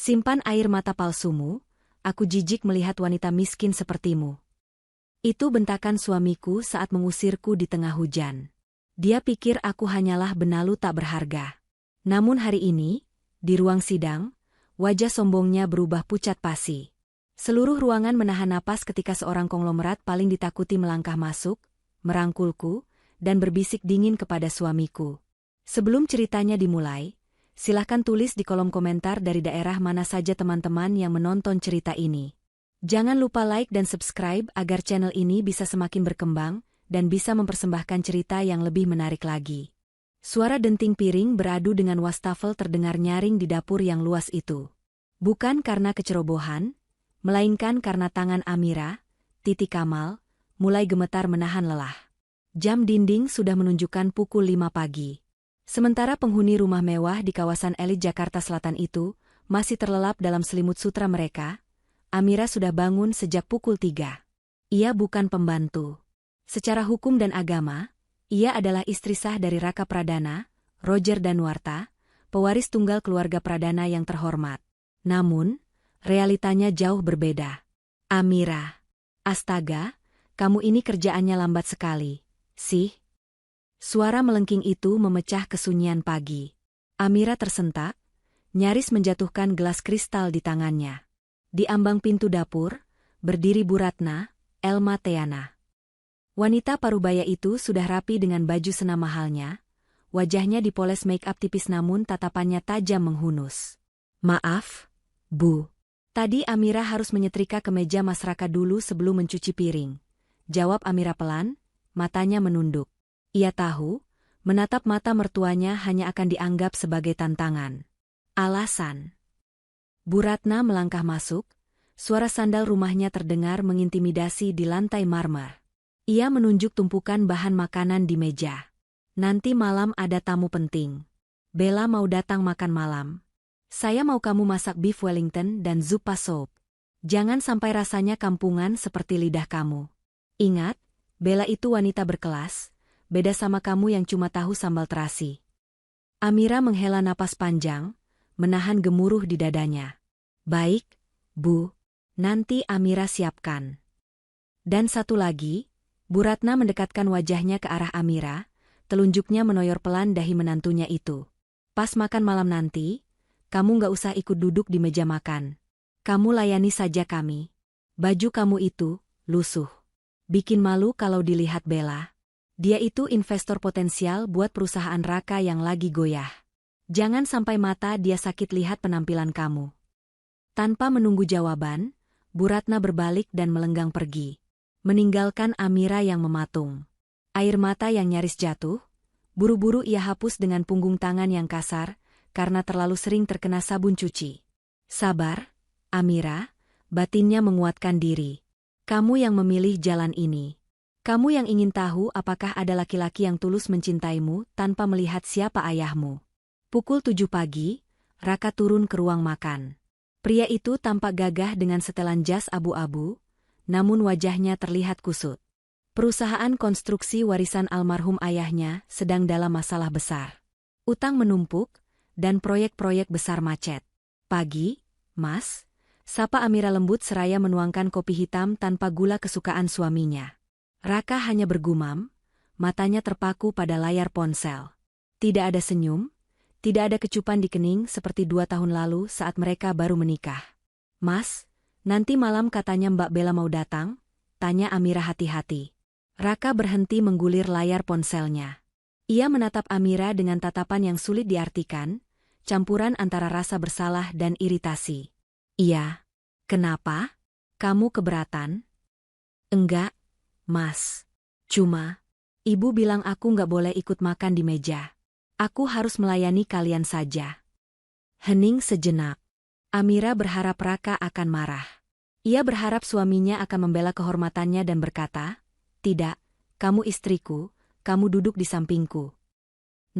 Simpan air mata palsumu, aku jijik melihat wanita miskin sepertimu. Itu bentakan suamiku saat mengusirku di tengah hujan. Dia pikir aku hanyalah benalu tak berharga. Namun hari ini, di ruang sidang, wajah sombongnya berubah pucat pasi. Seluruh ruangan menahan napas ketika seorang konglomerat paling ditakuti melangkah masuk, merangkulku, dan berbisik dingin kepada suamiku. Sebelum ceritanya dimulai, silahkan tulis di kolom komentar dari daerah mana saja teman-teman yang menonton cerita ini. Jangan lupa like dan subscribe agar channel ini bisa semakin berkembang dan bisa mempersembahkan cerita yang lebih menarik lagi. Suara denting piring beradu dengan wastafel terdengar nyaring di dapur yang luas itu. Bukan karena kecerobohan, melainkan karena tangan Amira, Titi Kamal, mulai gemetar menahan lelah. Jam dinding sudah menunjukkan pukul 5 pagi. Sementara penghuni rumah mewah di kawasan elit Jakarta Selatan itu masih terlelap dalam selimut sutra mereka, Amira sudah bangun sejak pukul 3. Ia bukan pembantu. Secara hukum dan agama, ia adalah istri sah dari Raka Pradana, Roger Danuarta, pewaris tunggal keluarga Pradana yang terhormat. Namun, realitanya jauh berbeda. Amira, astaga, kamu ini kerjaannya lambat sekali, sih. Suara melengking itu memecah kesunyian pagi. Amira tersentak, nyaris menjatuhkan gelas kristal di tangannya. Di ambang pintu dapur, berdiri Bu Ratna, Elma Teana. Wanita parubaya itu sudah rapi dengan baju senam mahalnya, wajahnya dipoles make-up tipis namun tatapannya tajam menghunus. Maaf, Bu. Tadi Amira harus menyetrika kemeja Mas Raka dulu sebelum mencuci piring. Jawab Amira pelan, matanya menunduk. Ia tahu, menatap mata mertuanya hanya akan dianggap sebagai tantangan. Alasan. Bu Ratna melangkah masuk, suara sandal rumahnya terdengar mengintimidasi di lantai marmer. Ia menunjuk tumpukan bahan makanan di meja. Nanti malam ada tamu penting. Bella mau datang makan malam. Saya mau kamu masak beef Wellington dan zupa sop. Jangan sampai rasanya kampungan seperti lidah kamu. Ingat, Bella itu wanita berkelas. Beda sama kamu yang cuma tahu sambal terasi. Amira menghela napas panjang, menahan gemuruh di dadanya. Baik, Bu. Nanti Amira siapkan. Dan satu lagi, Bu Ratna mendekatkan wajahnya ke arah Amira, telunjuknya menoyor pelan dahi menantunya itu. Pas makan malam nanti, kamu nggak usah ikut duduk di meja makan. Kamu layani saja kami. Baju kamu itu, lusuh. Bikin malu kalau dilihat Bella. Dia itu investor potensial buat perusahaan Raka yang lagi goyah. Jangan sampai mata dia sakit lihat penampilan kamu. Tanpa menunggu jawaban, Bu Ratna berbalik dan melenggang pergi. Meninggalkan Amira yang mematung. Air mata yang nyaris jatuh, buru-buru ia hapus dengan punggung tangan yang kasar, karena terlalu sering terkena sabun cuci. Sabar, Amira, batinnya menguatkan diri. Kamu yang memilih jalan ini. Kamu yang ingin tahu apakah ada laki-laki yang tulus mencintaimu tanpa melihat siapa ayahmu. Pukul 7 pagi, Raka turun ke ruang makan. Pria itu tampak gagah dengan setelan jas abu-abu, namun wajahnya terlihat kusut. Perusahaan konstruksi warisan almarhum ayahnya sedang dalam masalah besar. Utang menumpuk, dan proyek-proyek besar macet. Pagi, Mas, sapa Amira lembut seraya menuangkan kopi hitam tanpa gula kesukaan suaminya. Raka hanya bergumam, matanya terpaku pada layar ponsel. Tidak ada senyum, tidak ada kecupan di kening seperti 2 tahun lalu saat mereka baru menikah. Mas, nanti malam katanya Mbak Bella mau datang? Tanya Amira hati-hati. Raka berhenti menggulir layar ponselnya. Ia menatap Amira dengan tatapan yang sulit diartikan, campuran antara rasa bersalah dan iritasi. Iya. Kenapa? Kamu keberatan? Enggak. Mas, cuma, Ibu bilang aku nggak boleh ikut makan di meja. Aku harus melayani kalian saja. Hening sejenak. Amira berharap Raka akan marah. Ia berharap suaminya akan membela kehormatannya dan berkata, tidak, kamu istriku, kamu duduk di sampingku.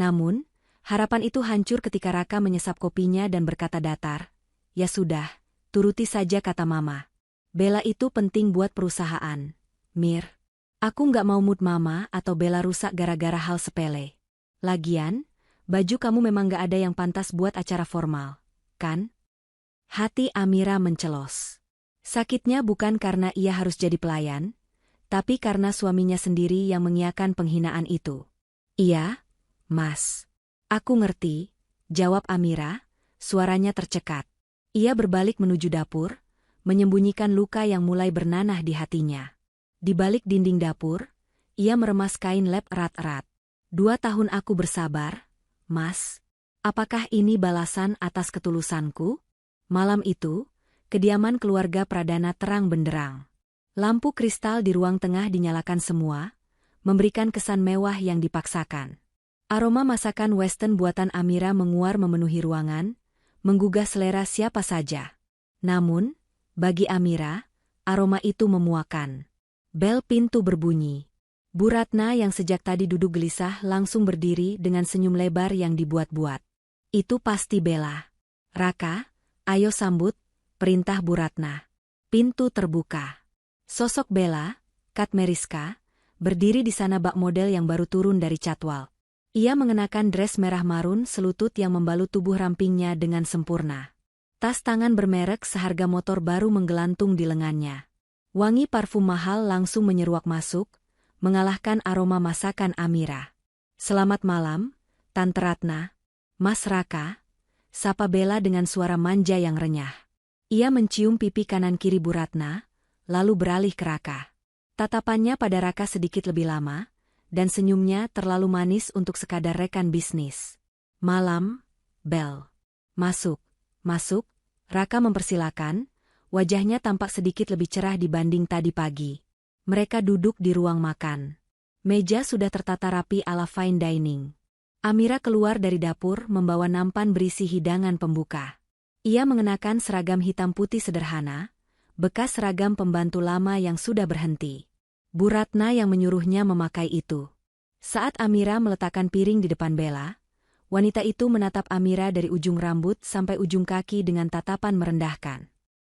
Namun, harapan itu hancur ketika Raka menyesap kopinya dan berkata datar, ya sudah, turuti saja kata Mama. Bella itu penting buat perusahaan. Mir. Aku nggak mau mood Mama atau Bella rusak gara-gara hal sepele. Lagian, baju kamu memang nggak ada yang pantas buat acara formal, kan? Hati Amira mencelos. Sakitnya bukan karena ia harus jadi pelayan, tapi karena suaminya sendiri yang mengiyakan penghinaan itu. Iya, Mas. Aku ngerti, jawab Amira, suaranya tercekat. Ia berbalik menuju dapur, menyembunyikan luka yang mulai bernanah di hatinya. Di balik dinding dapur, ia meremas kain lap erat-erat. 2 tahun aku bersabar, Mas. Apakah ini balasan atas ketulusanku? Malam itu, kediaman keluarga Pradana terang benderang. Lampu kristal di ruang tengah dinyalakan semua, memberikan kesan mewah yang dipaksakan. Aroma masakan western buatan Amira menguar memenuhi ruangan, menggugah selera siapa saja. Namun, bagi Amira, aroma itu memuakan. Bel pintu berbunyi. Bu Ratna yang sejak tadi duduk gelisah langsung berdiri dengan senyum lebar yang dibuat-buat. Itu pasti Bella. Raka, ayo sambut, perintah Bu Ratna. Pintu terbuka. Sosok Bella, Kat Meriska, berdiri di sana bak model yang baru turun dari catwalk. Ia mengenakan dress merah marun selutut yang membalut tubuh rampingnya dengan sempurna. Tas tangan bermerek seharga motor baru menggelantung di lengannya. Wangi parfum mahal langsung menyeruak masuk, mengalahkan aroma masakan Amira. Selamat malam, Tante Ratna, Mas Raka, sapa Bella dengan suara manja yang renyah. Ia mencium pipi kanan kiri Bu Ratna, lalu beralih ke Raka. Tatapannya pada Raka sedikit lebih lama, dan senyumnya terlalu manis untuk sekadar rekan bisnis. Malam, Bel. Masuk, masuk, Raka mempersilakan, wajahnya tampak sedikit lebih cerah dibanding tadi pagi. Mereka duduk di ruang makan. Meja sudah tertata rapi ala fine dining. Amira keluar dari dapur membawa nampan berisi hidangan pembuka. Ia mengenakan seragam hitam putih sederhana, bekas seragam pembantu lama yang sudah berhenti. Bu Ratna yang menyuruhnya memakai itu. Saat Amira meletakkan piring di depan Bella, wanita itu menatap Amira dari ujung rambut sampai ujung kaki dengan tatapan merendahkan.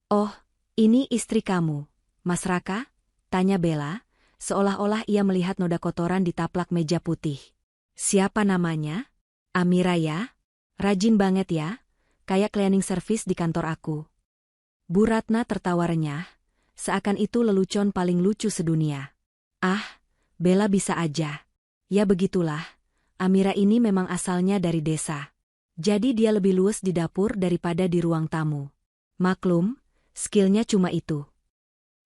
"Oh, ini istri kamu, Mas Raka?" tanya Bella, seolah-olah ia melihat noda kotoran di taplak meja putih. "Siapa namanya?" "Amira ya. Rajin banget ya, kayak cleaning service di kantor aku." Bu Ratna tertawa renyah, seakan itu lelucon paling lucu sedunia. "Ah, Bella bisa aja. Ya begitulah, Amira ini memang asalnya dari desa. Jadi dia lebih luas di dapur daripada di ruang tamu. Maklum, skillnya cuma itu."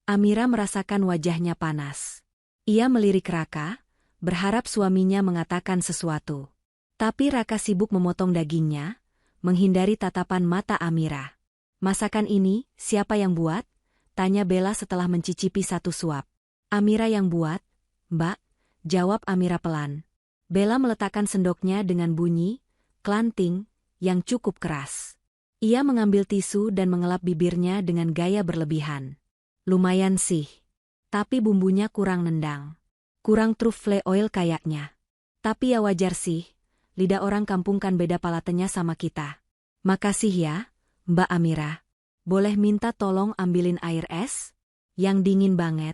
Amira merasakan wajahnya panas. Ia melirik Raka, berharap suaminya mengatakan sesuatu. Tapi Raka sibuk memotong dagingnya, menghindari tatapan mata Amira. "Masakan ini, siapa yang buat?" tanya Bella setelah mencicipi satu suap. "Amira yang buat, Mbak," jawab Amira pelan. Bella meletakkan sendoknya dengan bunyi, klanting, yang cukup keras. Ia mengambil tisu dan mengelap bibirnya dengan gaya berlebihan. "Lumayan sih. Tapi bumbunya kurang nendang. Kurang truffle oil kayaknya. Tapi ya wajar sih, lidah orang kampung kan beda palatenya sama kita. Makasih ya, Mbak Amira. Boleh minta tolong ambilin air es? Yang dingin banget."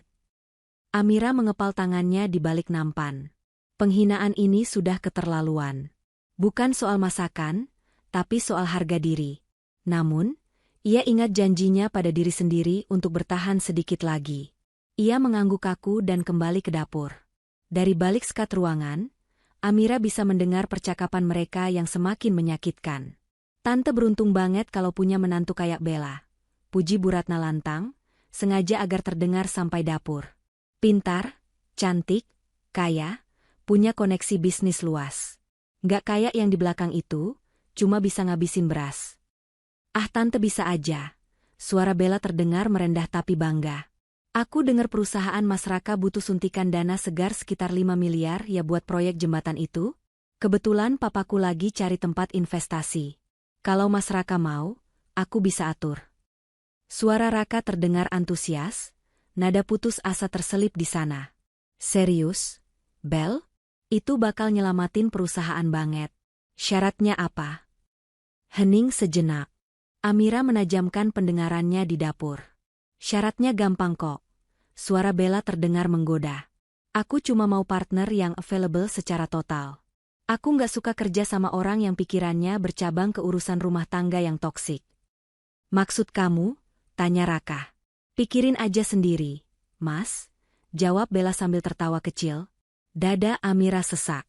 Amira mengepal tangannya di balik nampan. Penghinaan ini sudah keterlaluan. Bukan soal masakan, tapi soal harga diri. Namun, ia ingat janjinya pada diri sendiri untuk bertahan sedikit lagi. Ia mengangguk kaku dan kembali ke dapur. Dari balik sekat ruangan, Amira bisa mendengar percakapan mereka yang semakin menyakitkan. "Tante beruntung banget kalau punya menantu kayak Bella," puji Bu Ratna lantang, sengaja agar terdengar sampai dapur. "Pintar, cantik, kaya, punya koneksi bisnis luas. Nggak kayak yang di belakang itu, cuma bisa ngabisin beras." "Ah, tante bisa aja." Suara Bella terdengar merendah tapi bangga. "Aku dengar perusahaan Mas Raka butuh suntikan dana segar sekitar 5 miliar ya buat proyek jembatan itu. Kebetulan papaku lagi cari tempat investasi. Kalau Mas Raka mau, aku bisa atur." Suara Raka terdengar antusias, nada putus asa terselip di sana. "Serius, Bel? Itu bakal nyelamatin perusahaan banget. Syaratnya apa?" Hening sejenak. Amira menajamkan pendengarannya di dapur. "Syaratnya gampang kok." Suara Bella terdengar menggoda. "Aku cuma mau partner yang available secara total. Aku nggak suka kerja sama orang yang pikirannya bercabang ke urusan rumah tangga yang toksik." Maksud kamu? Tanya Raka. Pikirin aja sendiri, Mas. Jawab Bella sambil tertawa kecil. Dada Amira sesak.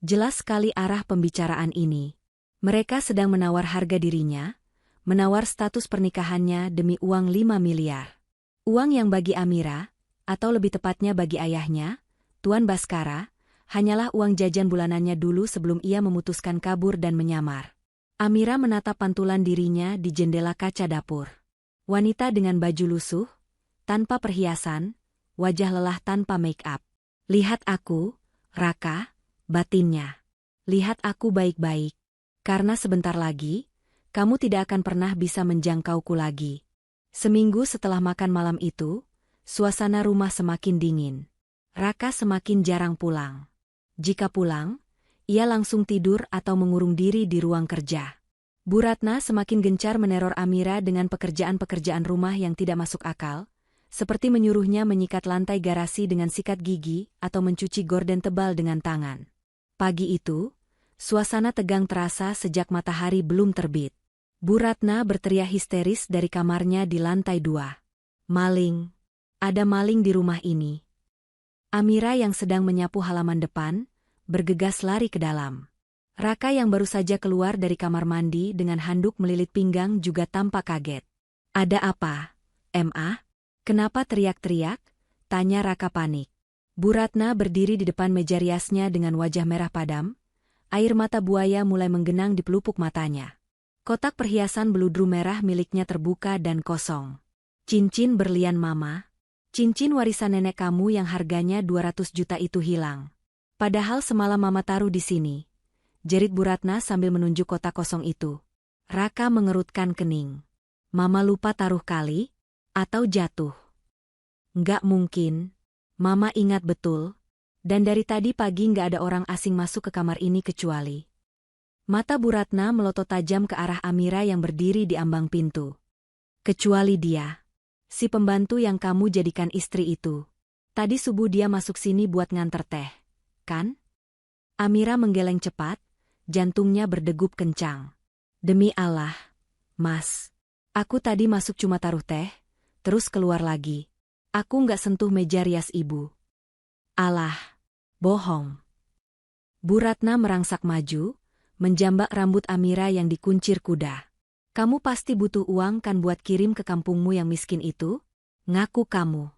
Jelas sekali arah pembicaraan ini. Mereka sedang menawar harga dirinya, menawar status pernikahannya demi uang 5 miliar. Uang yang bagi Amira, atau lebih tepatnya bagi ayahnya, Tuan Baskara, hanyalah uang jajan bulanannya dulu sebelum ia memutuskan kabur dan menyamar. Amira menatap pantulan dirinya di jendela kaca dapur. Wanita dengan baju lusuh, tanpa perhiasan, wajah lelah tanpa make-up. Lihat aku, Raka, batinnya. Lihat aku baik-baik. Karena sebentar lagi, kamu tidak akan pernah bisa menjangkauku lagi. Seminggu setelah makan malam itu, suasana rumah semakin dingin. Raka semakin jarang pulang. Jika pulang, ia langsung tidur atau mengurung diri di ruang kerja. Bu Ratna semakin gencar meneror Amira dengan pekerjaan-pekerjaan rumah yang tidak masuk akal, seperti menyuruhnya menyikat lantai garasi dengan sikat gigi atau mencuci gorden tebal dengan tangan. Pagi itu, suasana tegang terasa sejak matahari belum terbit. Bu Ratna berteriak histeris dari kamarnya di lantai 2. Maling! Ada maling di rumah ini. Amira yang sedang menyapu halaman depan, bergegas lari ke dalam. Raka yang baru saja keluar dari kamar mandi dengan handuk melilit pinggang juga tampak kaget. Ada apa, Ma? Kenapa teriak-teriak? Tanya Raka panik. Bu Ratna berdiri di depan meja riasnya dengan wajah merah padam. Air mata buaya mulai menggenang di pelupuk matanya. Kotak perhiasan beludru merah miliknya terbuka dan kosong. Cincin berlian Mama. Cincin warisan nenek kamu yang harganya 200 juta itu hilang. Padahal semalam Mama taruh di sini. Jerit Bu Ratna sambil menunjuk kotak kosong itu. Raka mengerutkan kening. Mama lupa taruh kali? Atau jatuh? Nggak mungkin. Mama ingat betul. Dan dari tadi pagi nggak ada orang asing masuk ke kamar ini kecuali. Mata Bu Ratna melotot tajam ke arah Amira yang berdiri di ambang pintu. Kecuali dia. Si pembantu yang kamu jadikan istri itu. Tadi subuh dia masuk sini buat nganter teh. Kan? Amira menggeleng cepat, jantungnya berdegup kencang. Demi Allah, Mas. Aku tadi masuk cuma taruh teh, terus keluar lagi. Aku nggak sentuh meja rias ibu. Alah, bohong. Bu Ratna merangsak maju, menjambak rambut Amira yang dikuncir kuda. Kamu pasti butuh uang kan buat kirim ke kampungmu yang miskin itu? Ngaku kamu.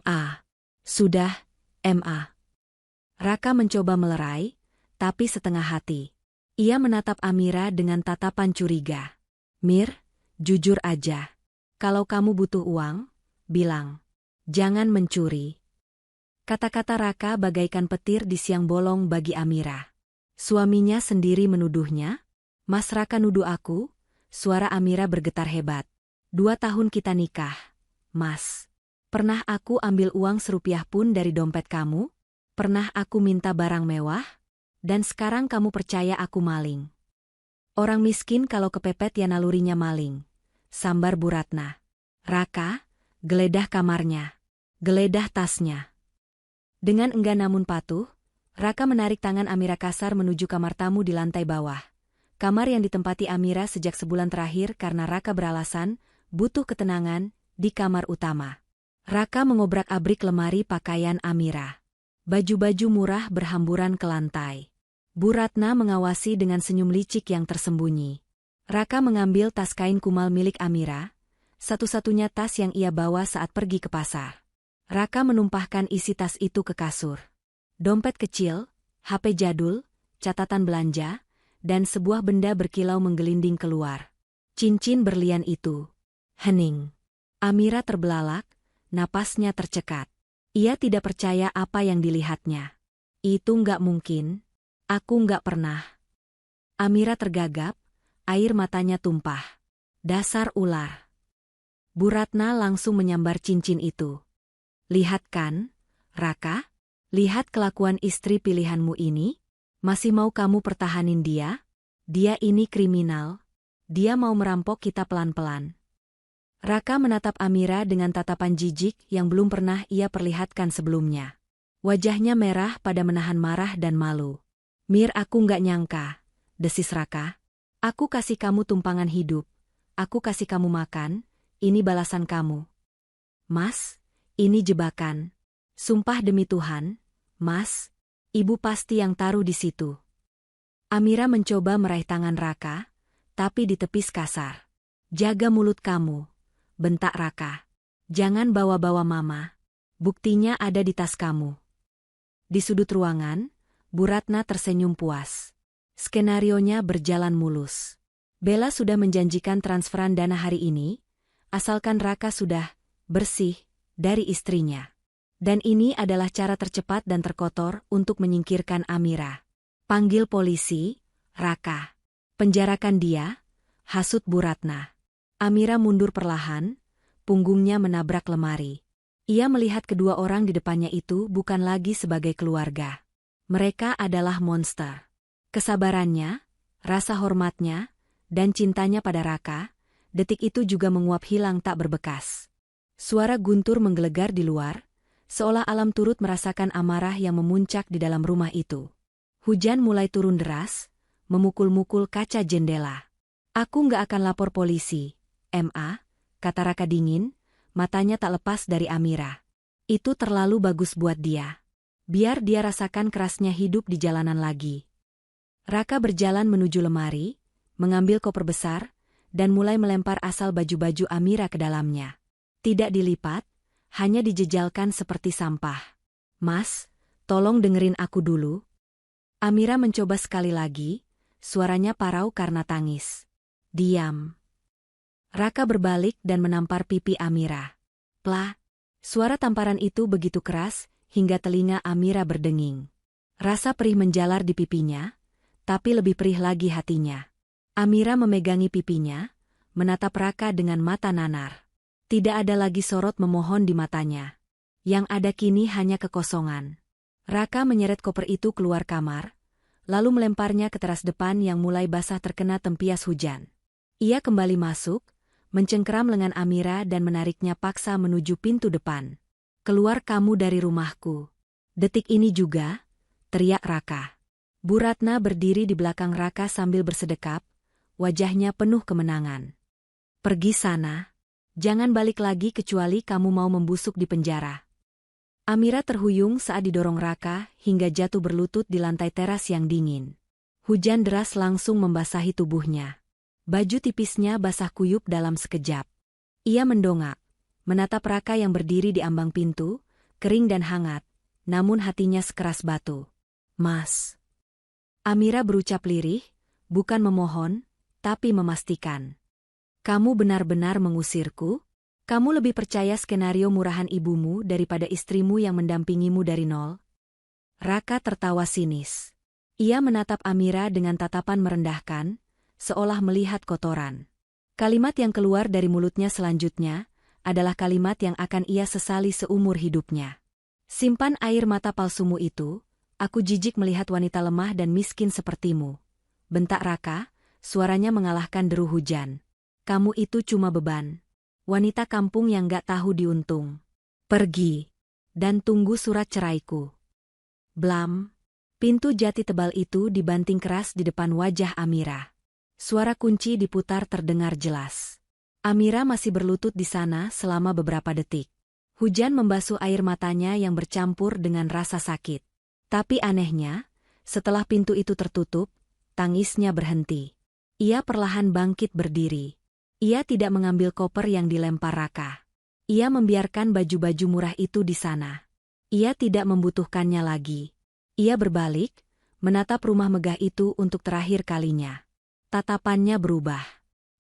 Ma. Sudah, Ma. Raka mencoba melerai, tapi setengah hati. Ia menatap Amira dengan tatapan curiga. Mir, jujur aja. Kalau kamu butuh uang, bilang. Jangan mencuri. Kata-kata Raka bagaikan petir di siang bolong bagi Amira. Suaminya sendiri menuduhnya. Mas Raka nuduh aku? Suara Amira bergetar hebat. 2 tahun kita nikah. Mas. Pernah aku ambil uang serupiah pun dari dompet kamu? Pernah aku minta barang mewah? Dan sekarang kamu percaya aku maling. Orang miskin kalau kepepet ya nalurinya maling. Sambar Bu Ratna. Raka, geledah kamarnya. Geledah tasnya. Dengan enggan namun patuh, Raka menarik tangan Amira kasar menuju kamar tamu di lantai bawah. Kamar yang ditempati Amira sejak sebulan terakhir karena Raka beralasan, butuh ketenangan, di kamar utama. Raka mengobrak-abrik lemari pakaian Amira. Baju-baju murah berhamburan ke lantai. Bu Ratna mengawasi dengan senyum licik yang tersembunyi. Raka mengambil tas kain kumal milik Amira, satu-satunya tas yang ia bawa saat pergi ke pasar. Raka menumpahkan isi tas itu ke kasur. Dompet kecil, HP jadul, catatan belanja, dan sebuah benda berkilau menggelinding keluar. Cincin berlian itu. Hening. Amira terbelalak, napasnya tercekat. Ia tidak percaya apa yang dilihatnya. Itu nggak mungkin. Aku nggak pernah. Amira tergagap, air matanya tumpah. Dasar ular. Bu Ratna langsung menyambar cincin itu. Lihat kan, Raka? Lihat kelakuan istri pilihanmu ini? Masih mau kamu pertahanin dia? Dia ini kriminal. Dia mau merampok kita pelan-pelan. Raka menatap Amira dengan tatapan jijik yang belum pernah ia perlihatkan sebelumnya. Wajahnya merah pada menahan marah dan malu. Mir, aku nggak nyangka, desis Raka. Aku kasih kamu tumpangan hidup. aku kasih kamu makan, ini balasan kamu. Mas, ini jebakan. Sumpah demi Tuhan, Mas, ibu pasti yang taruh di situ. Amira mencoba meraih tangan Raka, tapi ditepis kasar. Jaga mulut kamu, bentak Raka. Jangan bawa-bawa mama. Buktinya ada di tas kamu. Di sudut ruangan, Bu Ratna tersenyum puas. Skenarionya berjalan mulus. Bella sudah menjanjikan transferan dana hari ini, asalkan Raka sudah bersih dari istrinya. Dan ini adalah cara tercepat dan terkotor untuk menyingkirkan Amira. Panggil polisi, Raka. Penjarakan dia, hasut Bu Ratna. Amira mundur perlahan, punggungnya menabrak lemari. Ia melihat kedua orang di depannya itu bukan lagi sebagai keluarga. Mereka adalah monster. Kesabarannya, rasa hormatnya, dan cintanya pada Raka, detik itu juga menguap hilang tak berbekas. Suara guntur menggelegar di luar, seolah alam turut merasakan amarah yang memuncak di dalam rumah itu. Hujan mulai turun deras, memukul-mukul kaca jendela. Aku nggak akan lapor polisi, Ma, kata Raka dingin, matanya tak lepas dari Amira. Itu terlalu bagus buat dia. Biar dia rasakan kerasnya hidup di jalanan lagi. Raka berjalan menuju lemari, mengambil koper besar, dan mulai melempar asal baju-baju Amira ke dalamnya. Tidak dilipat, hanya dijejalkan seperti sampah. Mas, tolong dengerin aku dulu. Amira mencoba sekali lagi, suaranya parau karena tangis. Diam. Raka berbalik dan menampar pipi Amira. Plah. Suara tamparan itu begitu keras, hingga telinga Amira berdenging. Rasa perih menjalar di pipinya, tapi lebih perih lagi hatinya. Amira memegangi pipinya, menatap Raka dengan mata nanar. Tidak ada lagi sorot memohon di matanya. Yang ada kini hanya kekosongan. Raka menyeret koper itu keluar kamar, lalu melemparnya ke teras depan yang mulai basah terkena tempias hujan. Ia kembali masuk, mencengkeram lengan Amira dan menariknya paksa menuju pintu depan. Keluar kamu dari rumahku. Detik ini juga, teriak Raka. Bu Ratna berdiri di belakang Raka sambil bersedekap, wajahnya penuh kemenangan. Pergi sana. Jangan balik lagi kecuali kamu mau membusuk di penjara. Amira terhuyung saat didorong Raka hingga jatuh berlutut di lantai teras yang dingin. Hujan deras langsung membasahi tubuhnya. Baju tipisnya basah kuyup dalam sekejap. Ia mendongak, menatap Raka yang berdiri di ambang pintu, kering dan hangat, namun hatinya sekeras batu. Mas. Amira berucap lirih, bukan memohon, tapi memastikan. Kamu benar-benar mengusirku? Kamu lebih percaya skenario murahan ibumu daripada istrimu yang mendampingimu dari nol? Raka tertawa sinis. Ia menatap Amira dengan tatapan merendahkan, seolah melihat kotoran. Kalimat yang keluar dari mulutnya selanjutnya adalah kalimat yang akan ia sesali seumur hidupnya. Simpan air mata palsumu itu, aku jijik melihat wanita lemah dan miskin sepertimu. Bentak Raka, suaranya mengalahkan deru hujan. Kamu itu cuma beban. Wanita kampung yang gak tahu diuntung. Pergi. Dan tunggu surat ceraiku. Blam. Pintu jati tebal itu dibanting keras di depan wajah Amira. Suara kunci diputar terdengar jelas. Amira masih berlutut di sana selama beberapa detik. Hujan membasuh air matanya yang bercampur dengan rasa sakit. Tapi anehnya, setelah pintu itu tertutup, tangisnya berhenti. Ia perlahan bangkit berdiri. Ia tidak mengambil koper yang dilempar Raka. Ia membiarkan baju-baju murah itu di sana. Ia tidak membutuhkannya lagi. Ia berbalik, menatap rumah megah itu untuk terakhir kalinya. Tatapannya berubah.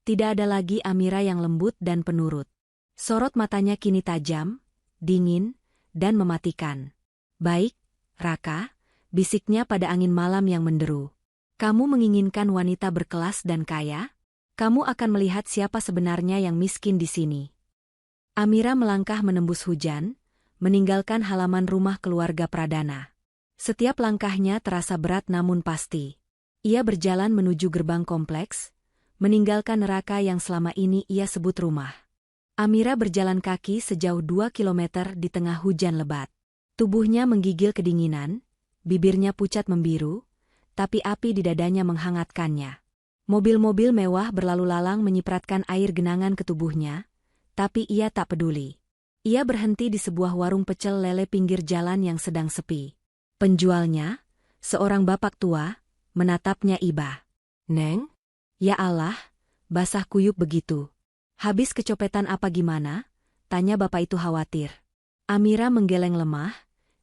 Tidak ada lagi Amira yang lembut dan penurut. Sorot matanya kini tajam, dingin, dan mematikan. Baik, Raka, bisiknya pada angin malam yang menderu. Kamu menginginkan wanita berkelas dan kaya? Kamu akan melihat siapa sebenarnya yang miskin di sini. Amira melangkah menembus hujan, meninggalkan halaman rumah keluarga Pradana. Setiap langkahnya terasa berat namun pasti. Ia berjalan menuju gerbang kompleks, meninggalkan neraka yang selama ini ia sebut rumah. Amira berjalan kaki sejauh 2 kilometer di tengah hujan lebat. Tubuhnya menggigil kedinginan, bibirnya pucat membiru, tapi api di dadanya menghangatkannya. Mobil-mobil mewah berlalu lalang menyipratkan air genangan ke tubuhnya, tapi ia tak peduli. Ia berhenti di sebuah warung pecel lele pinggir jalan yang sedang sepi. Penjualnya, seorang bapak tua, menatapnya iba. "Neng? Ya Allah, basah kuyup begitu. Habis kecopetan apa gimana?" tanya bapak itu khawatir. Amira menggeleng lemah,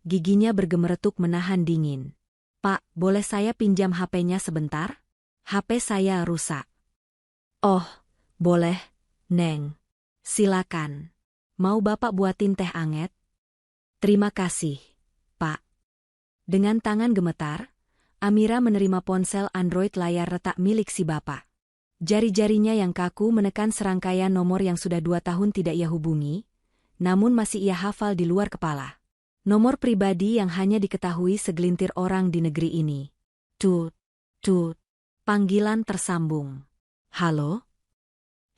giginya bergemeretuk menahan dingin. "Pak, boleh saya pinjam HP-nya sebentar? HP saya rusak." "Oh, boleh, Neng. Silakan. Mau bapak buatin teh anget?" "Terima kasih, Pak." Dengan tangan gemetar, Amira menerima ponsel Android layar retak milik si bapak. Jari-jarinya yang kaku menekan serangkaian nomor yang sudah 2 tahun tidak ia hubungi, namun masih ia hafal di luar kepala. Nomor pribadi yang hanya diketahui segelintir orang di negeri ini. Tut, tut. Panggilan tersambung. "Halo?"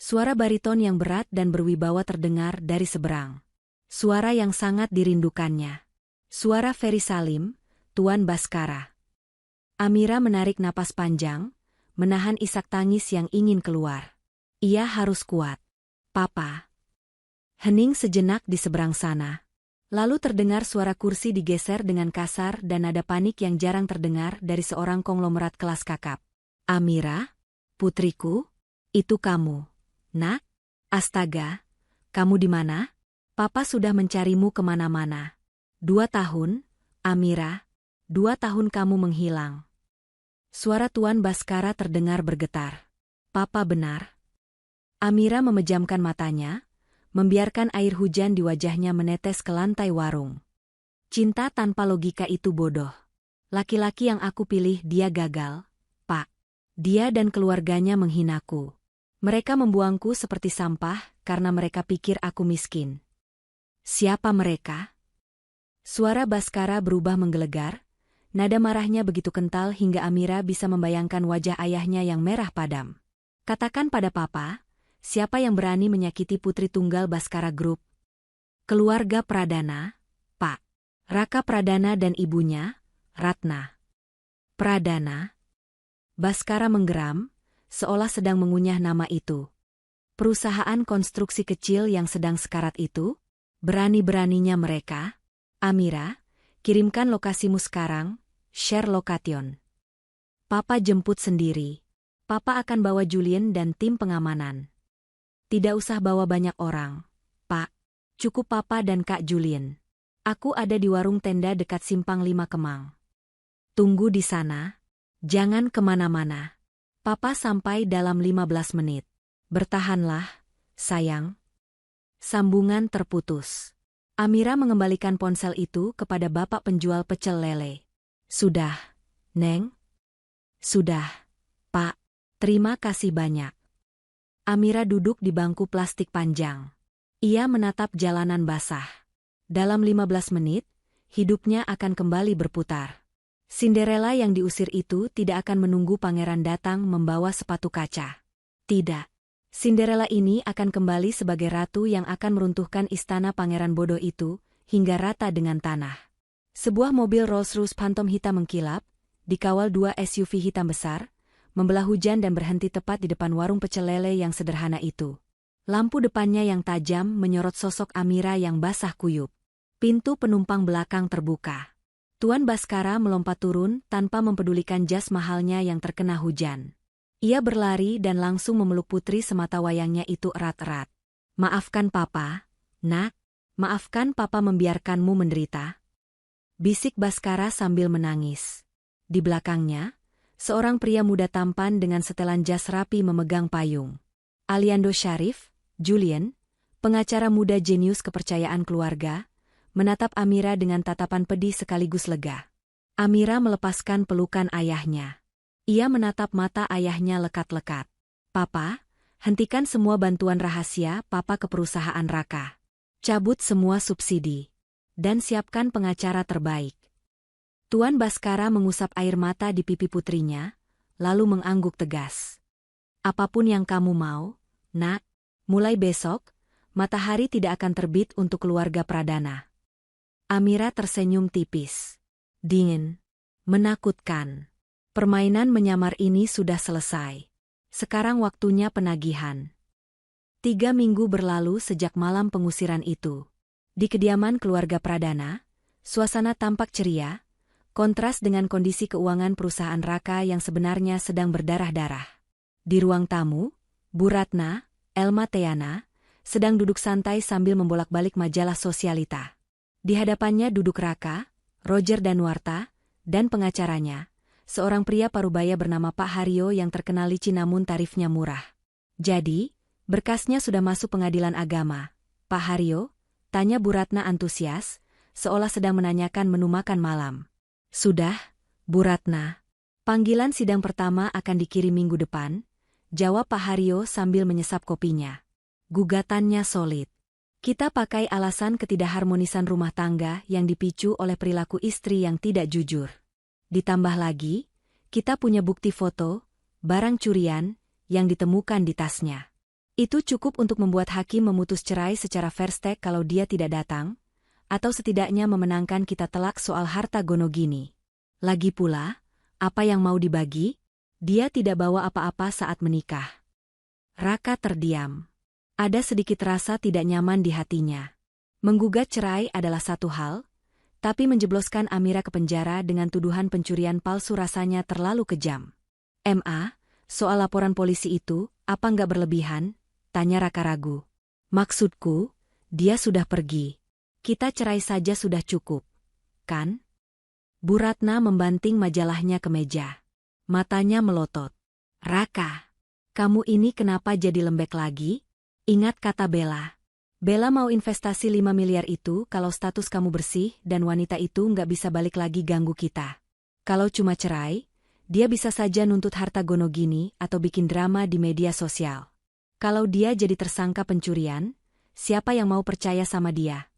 Suara bariton yang berat dan berwibawa terdengar dari seberang. Suara yang sangat dirindukannya. Suara Ferry Salim, Tuan Baskara. Amira menarik napas panjang, menahan isak tangis yang ingin keluar. Ia harus kuat. "Papa." Hening sejenak di seberang sana. Lalu terdengar suara kursi digeser dengan kasar dan nada panik yang jarang terdengar dari seorang konglomerat kelas kakap. "Amira? Putriku? Itu kamu, Nak? Astaga, kamu di mana? Papa sudah mencarimu kemana-mana. 2 tahun, Amira, 2 tahun kamu menghilang." Suara Tuan Baskara terdengar bergetar. "Papa benar?" Amira memejamkan matanya, membiarkan air hujan di wajahnya menetes ke lantai warung. Cinta tanpa logika itu bodoh. Laki-laki yang aku pilih dia gagal, Pak. Dia dan keluarganya menghinaku. Mereka membuangku seperti sampah karena mereka pikir aku miskin. Siapa mereka? Suara Baskara berubah menggelegar, nada marahnya begitu kental hingga Amira bisa membayangkan wajah ayahnya yang merah padam. "Katakan pada Papa, siapa yang berani menyakiti putri tunggal Baskara Group?" "Keluarga Pradana, Pak. Raka Pradana dan ibunya, Ratna." "Pradana?" Baskara menggeram, seolah sedang mengunyah nama itu. Perusahaan konstruksi kecil yang sedang sekarat itu? Berani-beraninya mereka? "Amira, kirimkan lokasimu sekarang, share location. Papa jemput sendiri. Papa akan bawa Julien dan tim pengamanan. Tidak usah bawa banyak orang, Pak. Cukup Papa dan Kak Julien. Aku ada di warung tenda dekat Simpang 5 Kemang. Tunggu di sana. Jangan kemana-mana. Papa sampai dalam 15 menit. Bertahanlah, sayang." Sambungan terputus. Amira mengembalikan ponsel itu kepada bapak penjual pecel lele. "Sudah, Neng? Sudah, Pak. Terima kasih banyak." Amira duduk di bangku plastik panjang. Ia menatap jalanan basah. Dalam 15 menit, hidupnya akan kembali berputar. Cinderella yang diusir itu tidak akan menunggu pangeran datang membawa sepatu kaca. Tidak. Cinderella ini akan kembali sebagai ratu yang akan meruntuhkan istana pangeran bodoh itu hingga rata dengan tanah. Sebuah mobil Rolls-Royce Phantom hitam mengkilap, dikawal 2 SUV hitam besar, membelah hujan dan berhenti tepat di depan warung pecel lele yang sederhana itu. Lampu depannya yang tajam menyorot sosok Amira yang basah kuyup. Pintu penumpang belakang terbuka. Tuan Baskara melompat turun tanpa mempedulikan jas mahalnya yang terkena hujan. Ia berlari dan langsung memeluk putri semata wayangnya itu erat-erat. "Maafkan Papa, Nak. Maafkan Papa membiarkanmu menderita." Bisik Baskara sambil menangis. Di belakangnya, seorang pria muda tampan dengan setelan jas rapi memegang payung. Aliando Syarif, Julien, pengacara muda jenius kepercayaan keluarga, menatap Amira dengan tatapan pedih sekaligus lega. Amira melepaskan pelukan ayahnya. Ia menatap mata ayahnya lekat-lekat. "Papa, hentikan semua bantuan rahasia Papa ke perusahaan Raka. Cabut semua subsidi. Dan siapkan pengacara terbaik." Tuan Baskara mengusap air mata di pipi putrinya, lalu mengangguk tegas. "Apapun yang kamu mau, Nak. Mulai besok, matahari tidak akan terbit untuk keluarga Pradana." Amira tersenyum tipis. Dingin. Menakutkan. Permainan menyamar ini sudah selesai. Sekarang waktunya penagihan. 3 minggu berlalu sejak malam pengusiran itu. Di kediaman keluarga Pradana, suasana tampak ceria, kontras dengan kondisi keuangan perusahaan Raka yang sebenarnya sedang berdarah-darah. Di ruang tamu, Bu Ratna, Elma Teana, sedang duduk santai sambil membolak-balik majalah Sosialita. Di hadapannya duduk Raka, Roger Danuarta, dan pengacaranya, seorang pria parubaya bernama Pak Haryo yang terkenal licin namun tarifnya murah. Jadi, berkasnya sudah masuk pengadilan agama. Pak Haryo, tanya Bu Ratna antusias, seolah sedang menanyakan menu makan malam. Sudah, Bu Ratna. Panggilan sidang pertama akan dikirim minggu depan, jawab Pak Haryo sambil menyesap kopinya. Gugatannya solid. Kita pakai alasan ketidakharmonisan rumah tangga yang dipicu oleh perilaku istri yang tidak jujur. Ditambah lagi, kita punya bukti foto, barang curian, yang ditemukan di tasnya. Itu cukup untuk membuat hakim memutus cerai secara fair stake kalau dia tidak datang, atau setidaknya memenangkan kita telak soal harta Gonogini. Lagi pula, apa yang mau dibagi? Dia tidak bawa apa-apa saat menikah. Raka terdiam. Ada sedikit rasa tidak nyaman di hatinya. Menggugat cerai adalah satu hal, tapi menjebloskan Amira ke penjara dengan tuduhan pencurian palsu rasanya terlalu kejam. "Ma, soal laporan polisi itu, apa nggak berlebihan?" tanya Raka ragu. "Maksudku, dia sudah pergi. Kita cerai saja sudah cukup, kan?" Bu Ratna membanting majalahnya ke meja. Matanya melotot. "Raka, kamu ini kenapa jadi lembek lagi? Ingat kata Bella. Bella mau investasi 5 miliar itu kalau status kamu bersih dan wanita itu nggak bisa balik lagi ganggu kita. Kalau cuma cerai, dia bisa saja nuntut harta Gonogini atau bikin drama di media sosial. Kalau dia jadi tersangka pencurian, siapa yang mau percaya sama dia?"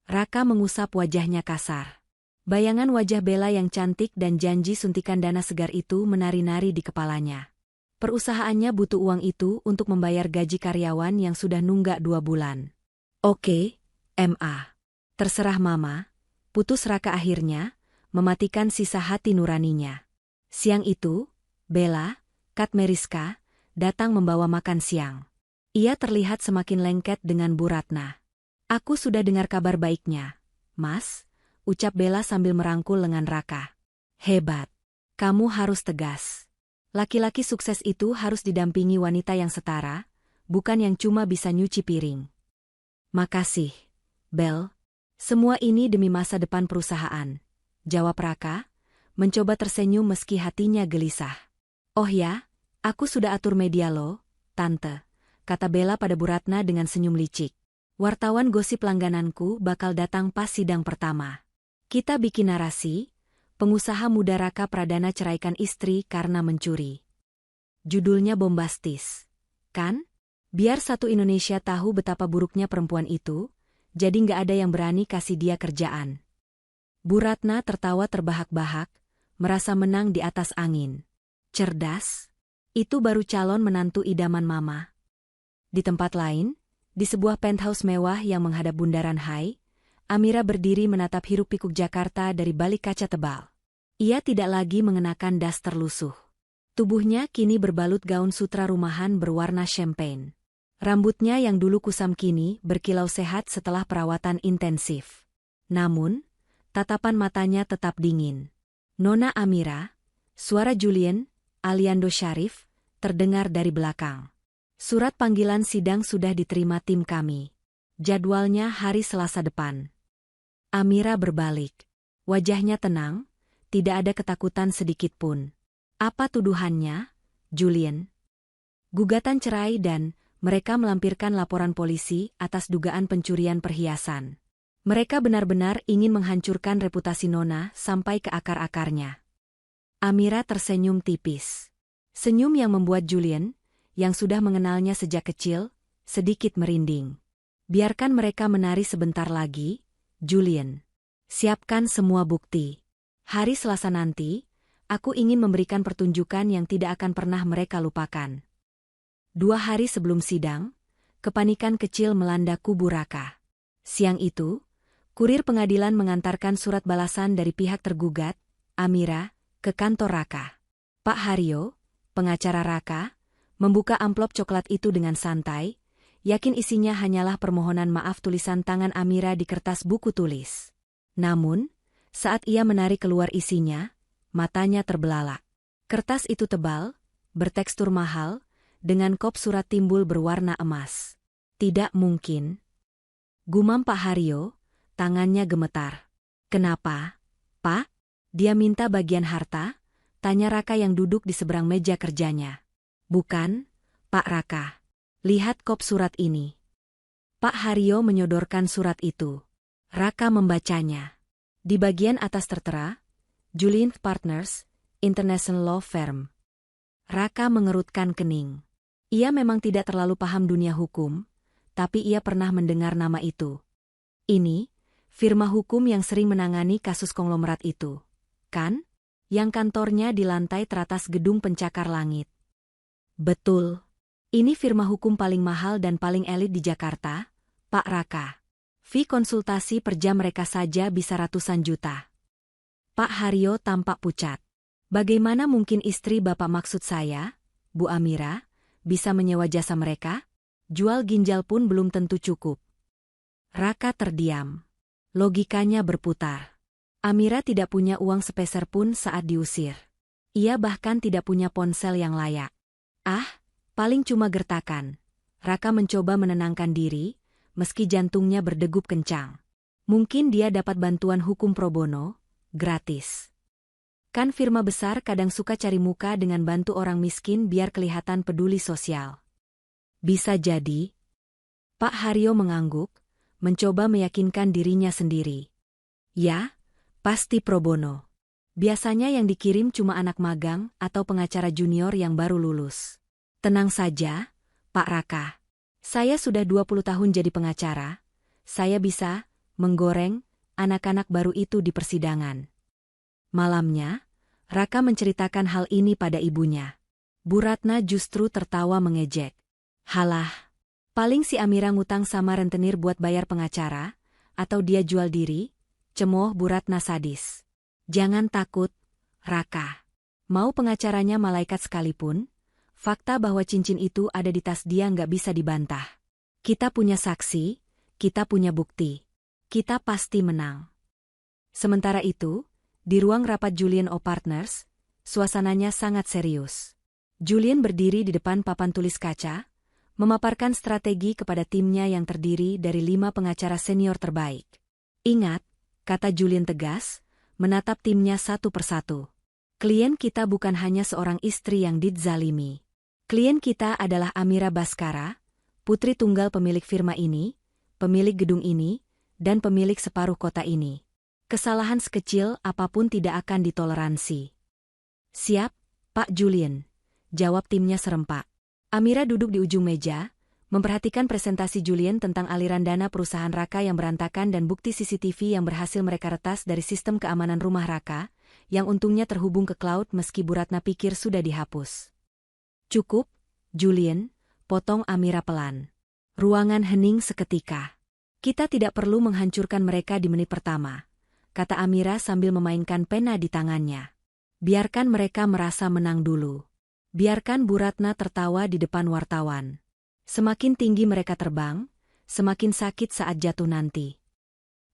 Raka mengusap wajahnya kasar. Bayangan wajah Bella yang cantik dan janji suntikan dana segar itu menari-nari di kepalanya. Perusahaannya butuh uang itu untuk membayar gaji karyawan yang sudah nunggak 2 bulan. "Oke, Ma. Terserah Mama." Putus Raka akhirnya, mematikan sisa hati nuraninya. Siang itu, Bella, Kat Meriska, datang membawa makan siang. Ia terlihat semakin lengket dengan Bu Ratna. "Aku sudah dengar kabar baiknya, Mas," ucap Bella sambil merangkul lengan Raka. "Hebat. Kamu harus tegas. Laki-laki sukses itu harus didampingi wanita yang setara, bukan yang cuma bisa nyuci piring." "Makasih, Bel. Semua ini demi masa depan perusahaan," jawab Raka, mencoba tersenyum meski hatinya gelisah. "Oh ya, aku sudah atur media lo, Tante," kata Bella pada Bu Ratna dengan senyum licik. "Wartawan gosip langgananku bakal datang pas sidang pertama. Kita bikin narasi, pengusaha muda Raka Pradana ceraikan istri karena mencuri. Judulnya bombastis, kan? Biar satu Indonesia tahu betapa buruknya perempuan itu, jadi nggak ada yang berani kasih dia kerjaan." Bu Ratna tertawa terbahak-bahak, merasa menang di atas angin. Cerdas? Itu baru calon menantu idaman Mama. Di tempat lain, di sebuah penthouse mewah yang menghadap Bundaran Hai, Amira berdiri menatap hiruk-pikuk Jakarta dari balik kaca tebal. Ia tidak lagi mengenakan das terlusuh. Tubuhnya kini berbalut gaun sutra rumahan berwarna champagne. Rambutnya yang dulu kusam kini berkilau sehat setelah perawatan intensif. Namun, tatapan matanya tetap dingin. "Nona Amira," suara Julian, Aliando Syarif, terdengar dari belakang. "Surat panggilan sidang sudah diterima tim kami. Jadwalnya hari Selasa depan." Amira berbalik. Wajahnya tenang, tidak ada ketakutan sedikit pun. "Apa tuduhannya, Julian?" "Gugatan cerai dan mereka melampirkan laporan polisi atas dugaan pencurian perhiasan. Mereka benar-benar ingin menghancurkan reputasi Nona sampai ke akar-akarnya." Amira tersenyum tipis. Senyum yang membuat Julian, yang sudah mengenalnya sejak kecil, sedikit merinding. "Biarkan mereka menari sebentar lagi, Julian. Siapkan semua bukti. Hari Selasa nanti, aku ingin memberikan pertunjukan yang tidak akan pernah mereka lupakan." 2 hari sebelum sidang, kepanikan kecil melanda kubu Raka. Siang itu, kurir pengadilan mengantarkan surat balasan dari pihak tergugat, Amira, ke kantor Raka. Pak Haryo, pengacara Raka, Membuka amplop coklat itu dengan santai, yakin isinya hanyalah permohonan maaf tulisan tangan Amira di kertas buku tulis. Namun, saat ia menarik keluar isinya, matanya terbelalak. Kertas itu tebal, bertekstur mahal, dengan kop surat timbul berwarna emas. Tidak mungkin. Gumam Pak Haryo, tangannya gemetar. Kenapa, Pak? Dia minta bagian harta? Tanya Raka yang duduk di seberang meja kerjanya. Bukan, Pak Raka. Lihat kop surat ini. Pak Haryo menyodorkan surat itu. Raka membacanya. Di bagian atas tertera, Julian Partners, International Law Firm. Raka mengerutkan kening. Ia memang tidak terlalu paham dunia hukum, tapi ia pernah mendengar nama itu. Ini, firma hukum yang sering menangani kasus konglomerat itu, kan? Yang kantornya di lantai teratas gedung pencakar langit. Betul. Ini firma hukum paling mahal dan paling elit di Jakarta, Pak Raka. Fee konsultasi per jam mereka saja bisa ratusan juta. Pak Haryo tampak pucat. Bagaimana mungkin istri Bapak maksud saya, Bu Amira, bisa menyewa jasa mereka? Jual ginjal pun belum tentu cukup. Raka terdiam. Logikanya berputar. Amira tidak punya uang sepeser pun saat diusir. Ia bahkan tidak punya ponsel yang layak. Paling cuma gertakan. Raka mencoba menenangkan diri, meski jantungnya berdegup kencang. Mungkin dia dapat bantuan hukum pro bono, gratis. Kan firma besar kadang suka cari muka dengan bantu orang miskin biar kelihatan peduli sosial. Bisa jadi. Pak Haryo mengangguk, mencoba meyakinkan dirinya sendiri. Ya, pasti pro bono. Biasanya yang dikirim cuma anak magang atau pengacara junior yang baru lulus. Tenang saja, Pak Raka. Saya sudah 20 tahun jadi pengacara. Saya bisa menggoreng anak-anak baru itu di persidangan. Malamnya, Raka menceritakan hal ini pada ibunya. Bu Ratna justru tertawa mengejek. Halah, paling si Amira ngutang sama rentenir buat bayar pengacara, atau dia jual diri, cemooh Bu Ratna sadis. Jangan takut, Raka. Mau pengacaranya malaikat sekalipun, fakta bahwa cincin itu ada di tas dia nggak bisa dibantah. Kita punya saksi, kita punya bukti. Kita pasti menang. Sementara itu, di ruang rapat Julian O Partners, suasananya sangat serius. Julian berdiri di depan papan tulis kaca, memaparkan strategi kepada timnya yang terdiri dari 5 pengacara senior terbaik. Ingat, kata Julian tegas, menatap timnya satu persatu. Klien kita bukan hanya seorang istri yang dizalimi. Klien kita adalah Amira Baskara, putri tunggal pemilik firma ini, pemilik gedung ini, dan pemilik separuh kota ini. Kesalahan sekecil apapun tidak akan ditoleransi. Siap, Pak Julian, jawab timnya serempak. Amira duduk di ujung meja, memperhatikan presentasi Julian tentang aliran dana perusahaan Raka yang berantakan dan bukti CCTV yang berhasil mereka retas dari sistem keamanan rumah Raka, yang untungnya terhubung ke cloud meski Bu Ratna pikir sudah dihapus. Cukup, Julian, potong Amira pelan. Ruangan hening seketika. Kita tidak perlu menghancurkan mereka di menit pertama, kata Amira sambil memainkan pena di tangannya. Biarkan mereka merasa menang dulu. Biarkan Bu Ratna tertawa di depan wartawan. Semakin tinggi mereka terbang, semakin sakit saat jatuh nanti.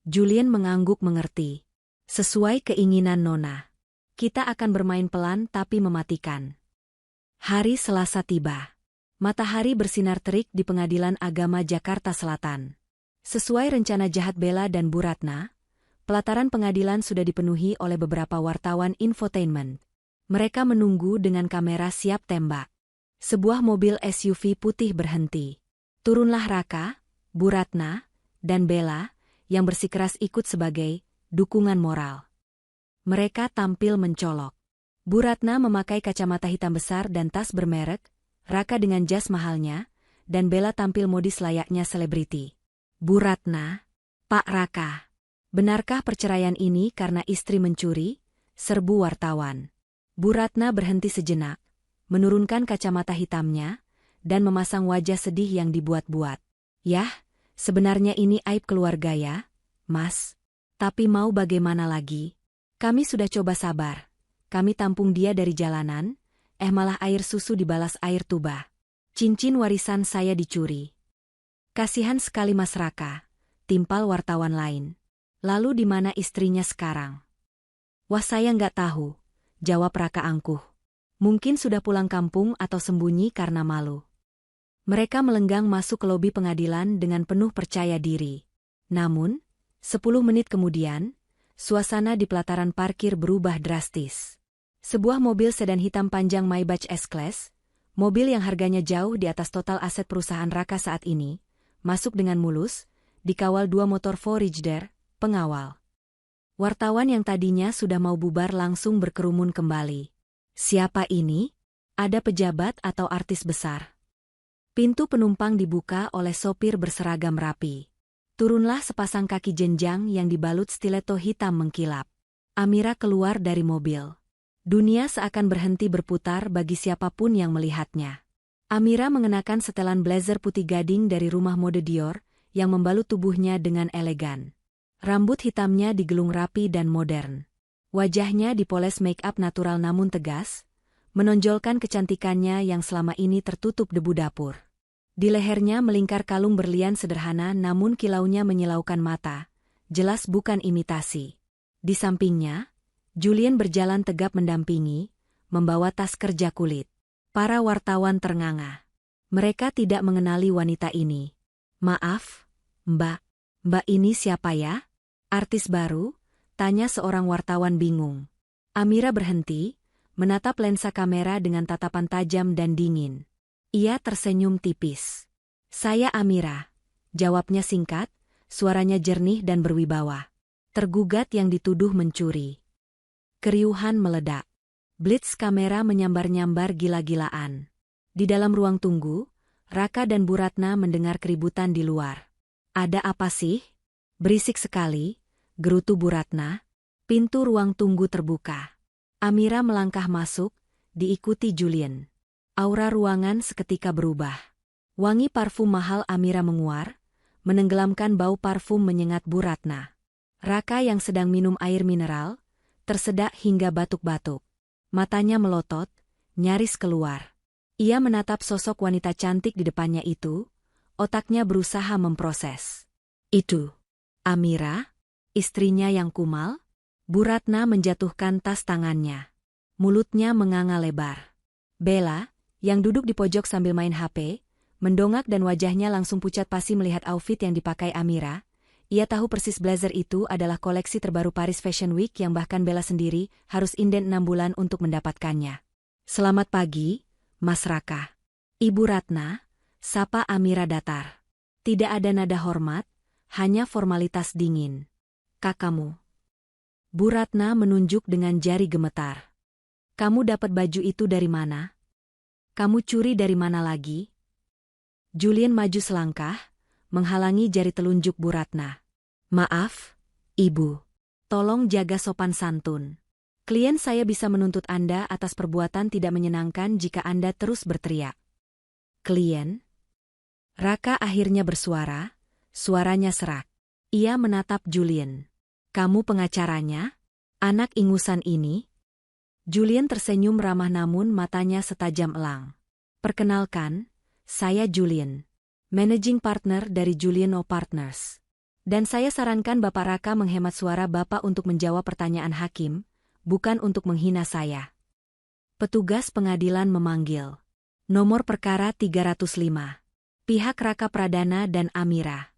Julian mengangguk mengerti. Sesuai keinginan Nona. Kita akan bermain pelan tapi mematikan. Hari Selasa tiba. Matahari bersinar terik di Pengadilan Agama Jakarta Selatan. Sesuai rencana jahat Bella dan Bu Ratna, pelataran pengadilan sudah dipenuhi oleh beberapa wartawan infotainment. Mereka menunggu dengan kamera siap tembak. Sebuah mobil SUV putih berhenti. Turunlah Raka, Bu Ratna, dan Bella, yang bersikeras ikut sebagai dukungan moral. Mereka tampil mencolok. Bu Ratna memakai kacamata hitam besar dan tas bermerek, Raka dengan jas mahalnya, dan Bella tampil modis layaknya selebriti. Bu Ratna, Pak Raka, benarkah perceraian ini karena istri mencuri? Serbu wartawan. Bu Ratna berhenti sejenak, menurunkan kacamata hitamnya, dan memasang wajah sedih yang dibuat-buat. Yah, sebenarnya ini aib keluarga ya, Mas. Tapi mau bagaimana lagi? Kami sudah coba sabar. Kami tampung dia dari jalanan, malah air susu dibalas air tuba. Cincin warisan saya dicuri. Kasihan sekali Mas Raka, timpal wartawan lain. Lalu di mana istrinya sekarang? Wah saya nggak tahu, jawab Raka angkuh. Mungkin sudah pulang kampung atau sembunyi karena malu. Mereka melenggang masuk ke lobi pengadilan dengan penuh percaya diri. Namun, 10 menit kemudian, suasana di pelataran parkir berubah drastis. Sebuah mobil sedan hitam panjang Maybach S-Class, mobil yang harganya jauh di atas total aset perusahaan Raka saat ini, masuk dengan mulus, dikawal 2 motor Voyager, pengawal. Wartawan yang tadinya sudah mau bubar langsung berkerumun kembali. Siapa ini? Ada pejabat atau artis besar? Pintu penumpang dibuka oleh sopir berseragam rapi. Turunlah sepasang kaki jenjang yang dibalut stiletto hitam mengkilap. Amira keluar dari mobil. Dunia seakan berhenti berputar bagi siapapun yang melihatnya. Amira mengenakan setelan blazer putih gading dari rumah mode Dior yang membalut tubuhnya dengan elegan. Rambut hitamnya digelung rapi dan modern. Wajahnya dipoles make-up natural namun tegas, menonjolkan kecantikannya yang selama ini tertutup debu dapur. Di lehernya melingkar kalung berlian sederhana namun kilaunya menyilaukan mata, jelas bukan imitasi. Di sampingnya, Julien berjalan tegap mendampingi, membawa tas kerja kulit. Para wartawan ternganga. Mereka tidak mengenali wanita ini. Maaf, Mbak. Mbak ini siapa ya? Artis baru? Tanya seorang wartawan bingung. Amira berhenti, menatap lensa kamera dengan tatapan tajam dan dingin. Ia tersenyum tipis. Saya Amira, jawabnya singkat, suaranya jernih dan berwibawa. Tergugat yang dituduh mencuri. Keriuhan meledak. Blitz kamera menyambar-nyambar gila-gilaan. Di dalam ruang tunggu, Raka dan Bu Ratna mendengar keributan di luar. Ada apa sih? Berisik sekali, gerutu Bu Ratna. Pintu ruang tunggu terbuka. Amira melangkah masuk, diikuti Julien. Aura ruangan seketika berubah. Wangi parfum mahal Amira menguar, menenggelamkan bau parfum menyengat Bu Ratna. Raka yang sedang minum air mineral, tersedak hingga batuk-batuk. Matanya melotot, nyaris keluar. Ia menatap sosok wanita cantik di depannya itu, otaknya berusaha memproses. Itu Amira, istrinya yang kumal? Bu Ratna menjatuhkan tas tangannya. Mulutnya menganga lebar. Bella, yang duduk di pojok sambil main HP, mendongak dan wajahnya langsung pucat pasi melihat outfit yang dipakai Amira. Ia tahu persis blazer itu adalah koleksi terbaru Paris Fashion Week yang bahkan Bella sendiri harus inden 6 bulan untuk mendapatkannya. Selamat pagi, Mas Raka. Ibu Ratna, sapa Amira datar. Tidak ada nada hormat, hanya formalitas dingin. Kakakmu. Bu Ratna menunjuk dengan jari gemetar. Kamu dapat baju itu dari mana? Kamu curi dari mana lagi? Julien maju selangkah, menghalangi jari telunjuk Bu Ratna. Maaf, Ibu. Tolong jaga sopan santun. Klien saya bisa menuntut Anda atas perbuatan tidak menyenangkan jika Anda terus berteriak. Klien? Raka akhirnya bersuara, suaranya serak. Ia menatap Julien. Kamu pengacaranya? Anak ingusan ini? Julien tersenyum ramah namun matanya setajam elang. Perkenalkan, saya Julien. Managing Partner dari Julien Partners. Dan saya sarankan Bapak Raka menghemat suara Bapak untuk menjawab pertanyaan hakim, bukan untuk menghina saya. Petugas pengadilan memanggil. Nomor perkara 305. Pihak Raka Pradana dan Amira.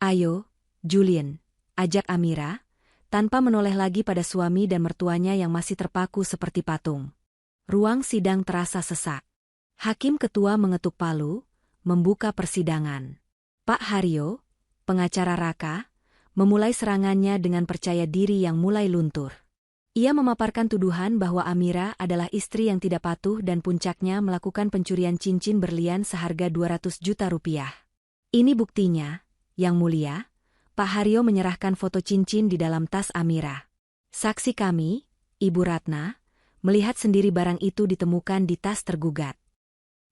Ayo, Julien, ajak Amira, tanpa menoleh lagi pada suami dan mertuanya yang masih terpaku seperti patung. Ruang sidang terasa sesak. Hakim ketua mengetuk palu, membuka persidangan. Pak Haryo, pengacara Raka, memulai serangannya dengan percaya diri yang mulai luntur. Ia memaparkan tuduhan bahwa Amira adalah istri yang tidak patuh dan puncaknya melakukan pencurian cincin berlian seharga 200 juta rupiah. Ini buktinya, Yang Mulia. Pak Haryo menyerahkan foto cincin di dalam tas Amira. Saksi kami, Ibu Ratna, melihat sendiri barang itu ditemukan di tas tergugat.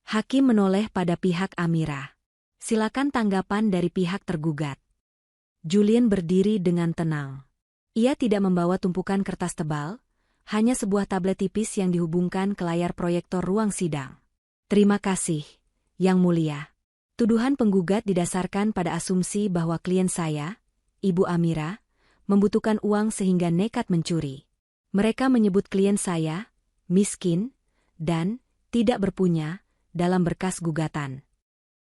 Hakim menoleh pada pihak Amira. Silakan tanggapan dari pihak tergugat. Julien berdiri dengan tenang. Ia tidak membawa tumpukan kertas tebal, hanya sebuah tablet tipis yang dihubungkan ke layar proyektor ruang sidang. Terima kasih, Yang Mulia. Tuduhan penggugat didasarkan pada asumsi bahwa klien saya, Ibu Amira, membutuhkan uang sehingga nekat mencuri. Mereka menyebut klien saya, miskin, dan tidak berpunya, dalam berkas gugatan.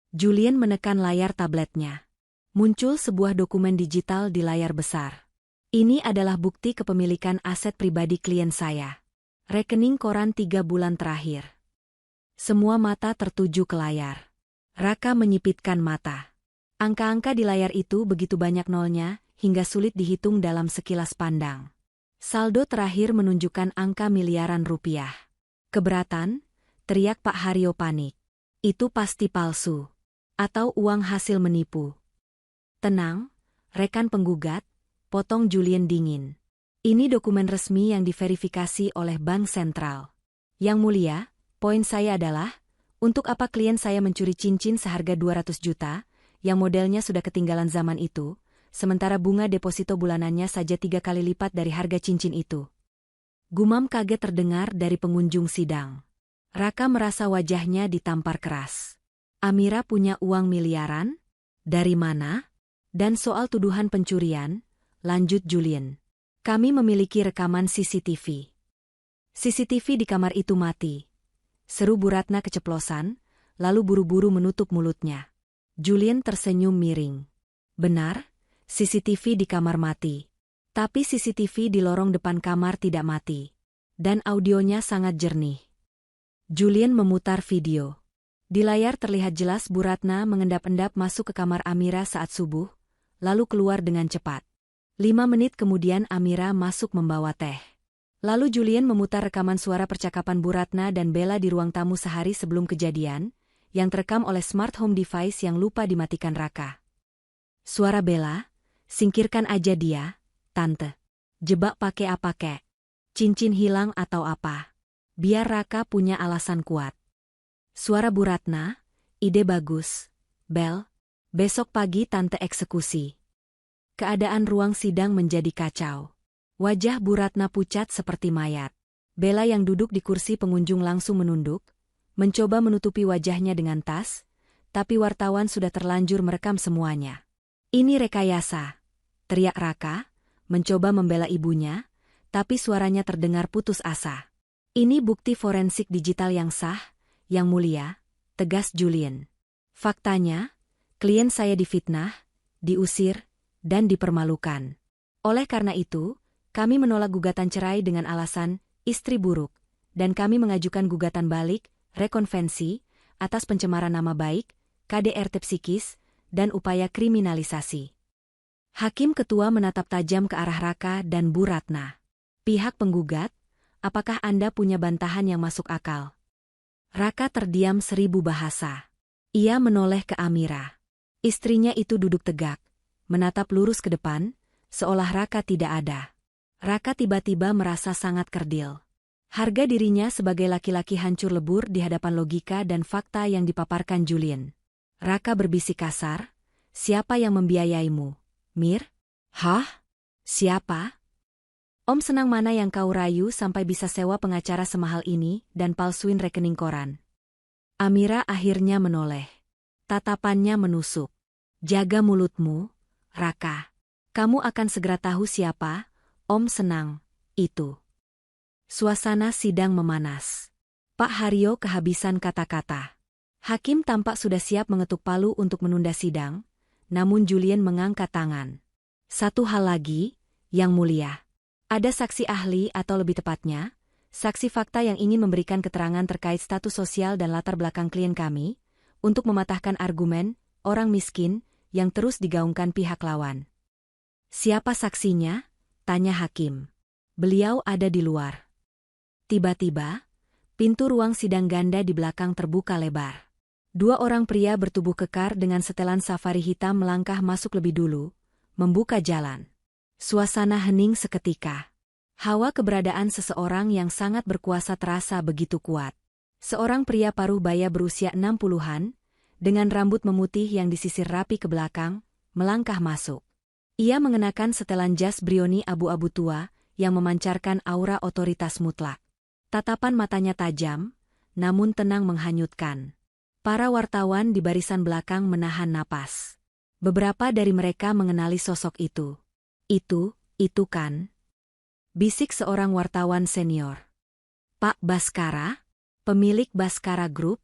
Julian menekan layar tabletnya. Muncul sebuah dokumen digital di layar besar. Ini adalah bukti kepemilikan aset pribadi klien saya. Rekening koran 3 bulan terakhir. Semua mata tertuju ke layar. Raka menyipitkan mata. Angka-angka di layar itu begitu banyak nolnya, hingga sulit dihitung dalam sekilas pandang. Saldo terakhir menunjukkan angka miliaran rupiah. Keberatan? Teriak Pak Haryo panik. Itu pasti palsu. Atau uang hasil menipu. Tenang, rekan penggugat, potong Julian dingin. Ini dokumen resmi yang diverifikasi oleh Bank Sentral. Yang Mulia, poin saya adalah, untuk apa klien saya mencuri cincin seharga 200 juta, yang modelnya sudah ketinggalan zaman itu, sementara bunga deposito bulanannya saja 3 kali lipat dari harga cincin itu. Gumam kaget terdengar dari pengunjung sidang. Raka merasa wajahnya ditampar keras. Amira punya uang miliaran? Dari mana? Dan soal tuduhan pencurian, lanjut Julian. Kami memiliki rekaman CCTV. CCTV di kamar itu mati. Seru Bu Ratna keceplosan, lalu buru-buru menutup mulutnya. Julian tersenyum miring. Benar, CCTV di kamar mati. Tapi CCTV di lorong depan kamar tidak mati. Dan audionya sangat jernih. Julian memutar video. Di layar terlihat jelas Bu Ratna mengendap-endap masuk ke kamar Amira saat subuh, lalu keluar dengan cepat. 5 menit kemudian Amira masuk membawa teh. Lalu Julian memutar rekaman suara percakapan Bu Ratna dan Bella di ruang tamu sehari sebelum kejadian, yang terekam oleh smart home device yang lupa dimatikan Raka. Suara Bella, singkirkan aja dia, Tante. Jebak pakai apa kek? Cincin hilang atau apa? Biar Raka punya alasan kuat. Suara Bu Ratna, ide bagus. Bel, besok pagi Tante eksekusi. Keadaan ruang sidang menjadi kacau. Wajah Bu Ratna pucat seperti mayat. Bella yang duduk di kursi pengunjung langsung menunduk, mencoba menutupi wajahnya dengan tas, tapi wartawan sudah terlanjur merekam semuanya. Ini rekayasa, teriak Raka, mencoba membela ibunya, tapi suaranya terdengar putus asa. Ini bukti forensik digital yang sah, Yang Mulia, tegas Julian. Faktanya, klien saya difitnah, diusir, dan dipermalukan. Oleh karena itu, kami menolak gugatan cerai dengan alasan istri buruk, dan kami mengajukan gugatan balik, rekonvensi, atas pencemaran nama baik, KDRT psikis, dan upaya kriminalisasi. Hakim Ketua menatap tajam ke arah Raka dan Bu Ratna. Pihak penggugat, apakah Anda punya bantahan yang masuk akal? Raka terdiam 1000 bahasa. Ia menoleh ke Amira. Istrinya itu duduk tegak, menatap lurus ke depan, seolah Raka tidak ada. Raka tiba-tiba merasa sangat kerdil. Harga dirinya sebagai laki-laki hancur lebur di hadapan logika dan fakta yang dipaparkan Julian. Raka berbisik kasar, siapa yang membiayaimu? Mir? Hah? Siapa? Om Senang mana yang kau rayu sampai bisa sewa pengacara semahal ini dan palsuin rekening koran? Amira akhirnya menoleh. Tatapannya menusuk. Jaga mulutmu, Raka. Kamu akan segera tahu siapa Om Senang itu. Suasana sidang memanas. Pak Haryo kehabisan kata-kata. Hakim tampak sudah siap mengetuk palu untuk menunda sidang, namun Julian mengangkat tangan. Satu hal lagi, Yang Mulia. Ada saksi ahli atau lebih tepatnya, saksi fakta yang ingin memberikan keterangan terkait status sosial dan latar belakang klien kami, untuk mematahkan argumen orang miskin yang terus digaungkan pihak lawan. Siapa saksinya? Tanya hakim. Beliau ada di luar. Tiba-tiba, pintu ruang sidang ganda di belakang terbuka lebar. 2 orang pria bertubuh kekar dengan setelan safari hitam melangkah masuk lebih dulu, membuka jalan. Suasana hening seketika. Hawa keberadaan seseorang yang sangat berkuasa terasa begitu kuat. Seorang pria paruh baya berusia 60-an, dengan rambut memutih yang disisir rapi ke belakang, melangkah masuk. Ia mengenakan setelan jas brioni abu-abu tua yang memancarkan aura otoritas mutlak. Tatapan matanya tajam, namun tenang menghanyutkan. Para wartawan di barisan belakang menahan napas. Beberapa dari mereka mengenali sosok itu. Itu kan? Bisik seorang wartawan senior. Pak Baskara? Pemilik Baskara Group?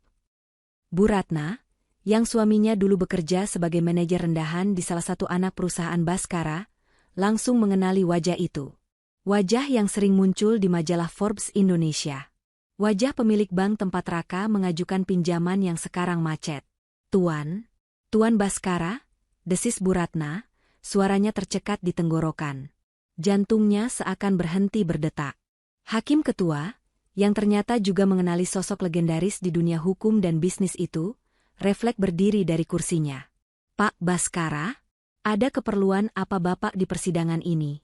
Bu Ratna, yang suaminya dulu bekerja sebagai manajer rendahan di salah satu anak perusahaan Baskara, langsung mengenali wajah itu. Wajah yang sering muncul di majalah Forbes Indonesia. Wajah pemilik bank tempat Raka mengajukan pinjaman yang sekarang macet. Tuan Baskara, desis Bu Ratna, suaranya tercekat di tenggorokan. Jantungnya seakan berhenti berdetak. Hakim ketua, yang ternyata juga mengenali sosok legendaris di dunia hukum dan bisnis itu, refleks berdiri dari kursinya. Pak Baskara, ada keperluan apa Bapak di persidangan ini?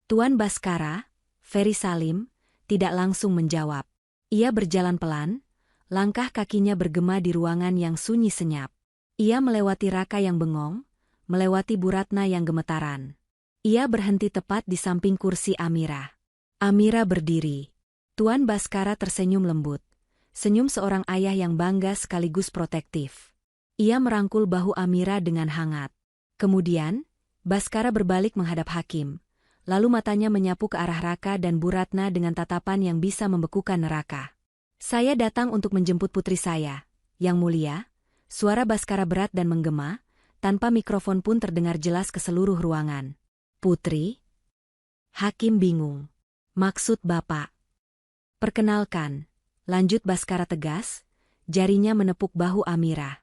Tuan Baskara, Ferry Salim, tidak langsung menjawab. Ia berjalan pelan, langkah kakinya bergema di ruangan yang sunyi senyap. Ia melewati Raka yang bengong, melewati Bu Ratna yang gemetaran. Ia berhenti tepat di samping kursi Amira. Amira berdiri. Tuan Baskara tersenyum lembut. Senyum seorang ayah yang bangga sekaligus protektif. Ia merangkul bahu Amira dengan hangat. Kemudian, Baskara berbalik menghadap hakim. Lalu matanya menyapu ke arah Raka dan Bu Ratna dengan tatapan yang bisa membekukan neraka. Saya datang untuk menjemput putri saya, Yang Mulia. Suara Baskara berat dan menggema, tanpa mikrofon pun terdengar jelas ke seluruh ruangan. Putri? Hakim bingung. Maksud Bapak? Perkenalkan, lanjut Baskara tegas, jarinya menepuk bahu Amira.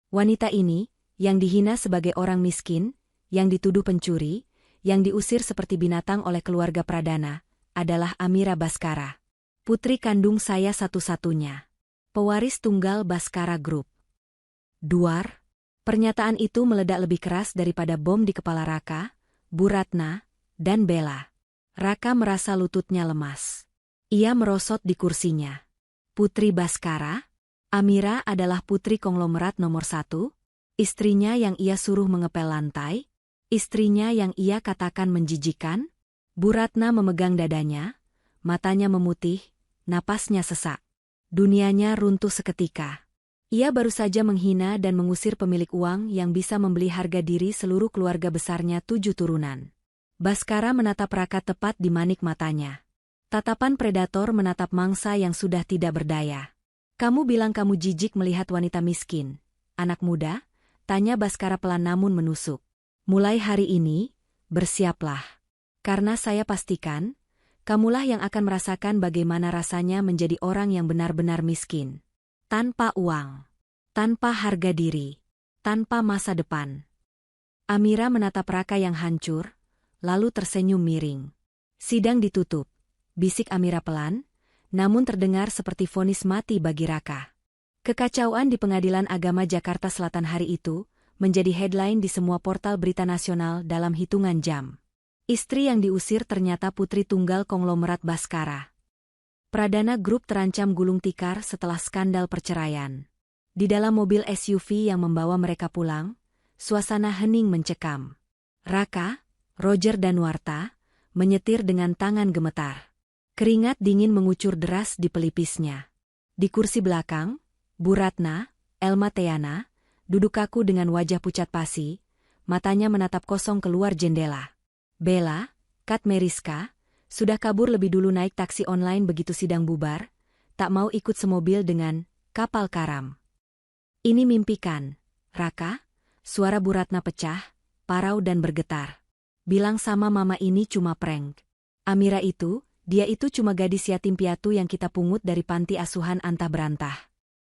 Wanita ini, yang dihina sebagai orang miskin, yang dituduh pencuri, yang diusir seperti binatang oleh keluarga Pradana, adalah Amira Baskara. Putri kandung saya satu-satunya. Pewaris tunggal Baskara Group. Duar. Pernyataan itu meledak lebih keras daripada bom di kepala Raka, Bu Ratna, dan Bella. Raka merasa lututnya lemas. Ia merosot di kursinya. Putri Baskara? Amira adalah putri konglomerat nomor 1? Istrinya yang ia suruh mengepel lantai? Istrinya yang ia katakan menjijikan? Bu Ratna memegang dadanya, matanya memutih, napasnya sesak. Dunianya runtuh seketika. Ia baru saja menghina dan mengusir pemilik uang yang bisa membeli harga diri seluruh keluarga besarnya 7 turunan. Baskara menatap Raka tepat di manik matanya. Tatapan predator menatap mangsa yang sudah tidak berdaya. Kamu bilang kamu jijik melihat wanita miskin. Anak muda? Tanya Baskara pelan namun menusuk. Mulai hari ini, bersiaplah. Karena saya pastikan, kamulah yang akan merasakan bagaimana rasanya menjadi orang yang benar-benar miskin. Tanpa uang, tanpa harga diri, tanpa masa depan. Amira menatap Raka yang hancur, lalu tersenyum miring. Sidang ditutup, bisik Amira pelan, namun terdengar seperti vonis mati bagi Raka. Kekacauan di Pengadilan Agama Jakarta Selatan hari itu menjadi headline di semua portal berita nasional dalam hitungan jam. Istri yang diusir ternyata putri tunggal konglomerat Baskara. Pradana Group terancam gulung tikar setelah skandal perceraian. Di dalam mobil SUV yang membawa mereka pulang, suasana hening mencekam. Raka, Roger dan Warta menyetir dengan tangan gemetar. Keringat dingin mengucur deras di pelipisnya. Di kursi belakang, Bu Ratna, Elma Teana, duduk kaku dengan wajah pucat pasi, matanya menatap kosong keluar jendela. Bella, Kat Meriska, sudah kabur lebih dulu naik taksi online begitu sidang bubar, tak mau ikut semobil dengan kapal karam. Ini mimpikan, Raka? Suara Bu Ratna pecah, parau dan bergetar. Bilang sama mama ini cuma prank. Amira itu, dia itu cuma gadis yatim piatu yang kita pungut dari panti asuhan antah berantah.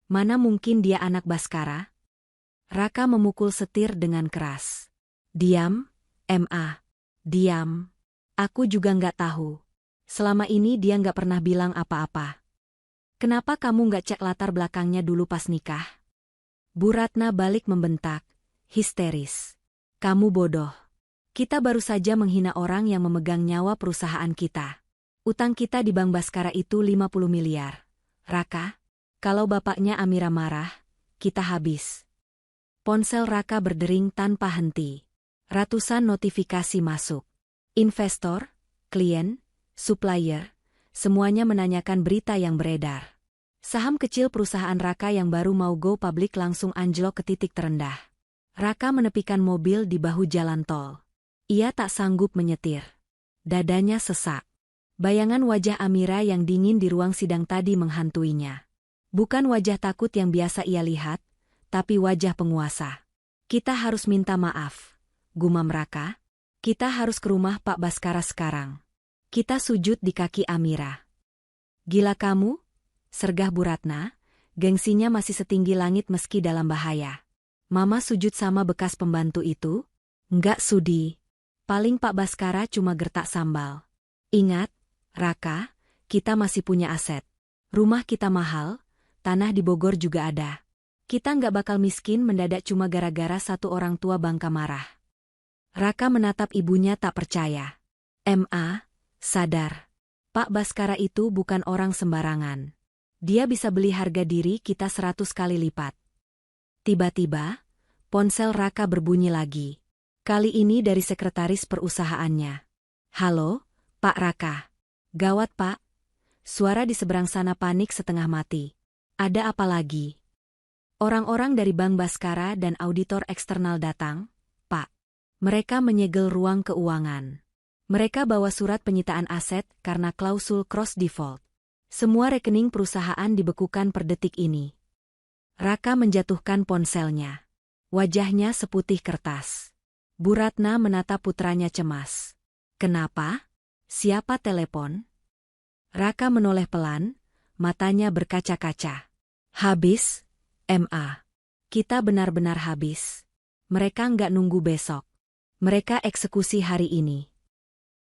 Mana mungkin dia anak Baskara? Raka memukul setir dengan keras. Diam, Ma. Diam. Aku juga nggak tahu. Selama ini dia nggak pernah bilang apa-apa. Kenapa kamu nggak cek latar belakangnya dulu pas nikah? Bu Ratna balik membentak, histeris. Kamu bodoh. Kita baru saja menghina orang yang memegang nyawa perusahaan kita. Utang kita di Bank Baskara itu 50 miliar. Raka, kalau bapaknya Amira marah, kita habis. Ponsel Raka berdering tanpa henti. Ratusan notifikasi masuk. Investor, klien, supplier, semuanya menanyakan berita yang beredar. Saham kecil perusahaan Raka yang baru mau go public langsung anjlok ke titik terendah. Raka menepikan mobil di bahu jalan tol. Ia tak sanggup menyetir. Dadanya sesak. Bayangan wajah Amira yang dingin di ruang sidang tadi menghantuinya. Bukan wajah takut yang biasa ia lihat, tapi wajah penguasa. Kita harus minta maaf, gumam Raka. Kita harus ke rumah Pak Baskara sekarang. Kita sujud di kaki Amira. Gila kamu? Sergah Bu Ratna, gengsinya masih setinggi langit meski dalam bahaya. Mama sujud sama bekas pembantu itu? Enggak sudi. Paling Pak Baskara cuma gertak sambal. Ingat, Raka, kita masih punya aset. Rumah kita mahal, tanah di Bogor juga ada. Kita nggak bakal miskin mendadak cuma gara-gara satu orang tua bangka marah. Raka menatap ibunya tak percaya. Ma, sadar. Pak Baskara itu bukan orang sembarangan. Dia bisa beli harga diri kita 100 kali lipat. Tiba-tiba, ponsel Raka berbunyi lagi. Kali ini dari sekretaris perusahaannya. Halo, Pak Raka. Gawat Pak. Suara di seberang sana panik setengah mati. Ada apa lagi? Orang-orang dari Bank Baskara dan auditor eksternal datang, Pak. Mereka menyegel ruang keuangan. Mereka bawa surat penyitaan aset karena klausul cross default. Semua rekening perusahaan dibekukan per detik ini. Raka menjatuhkan ponselnya. Wajahnya seputih kertas. Bu Ratna menatap putranya cemas. Kenapa? Siapa telepon? Raka menoleh pelan, matanya berkaca-kaca. Habis, Ma. Kita benar-benar habis. Mereka nggak nunggu besok. Mereka eksekusi hari ini.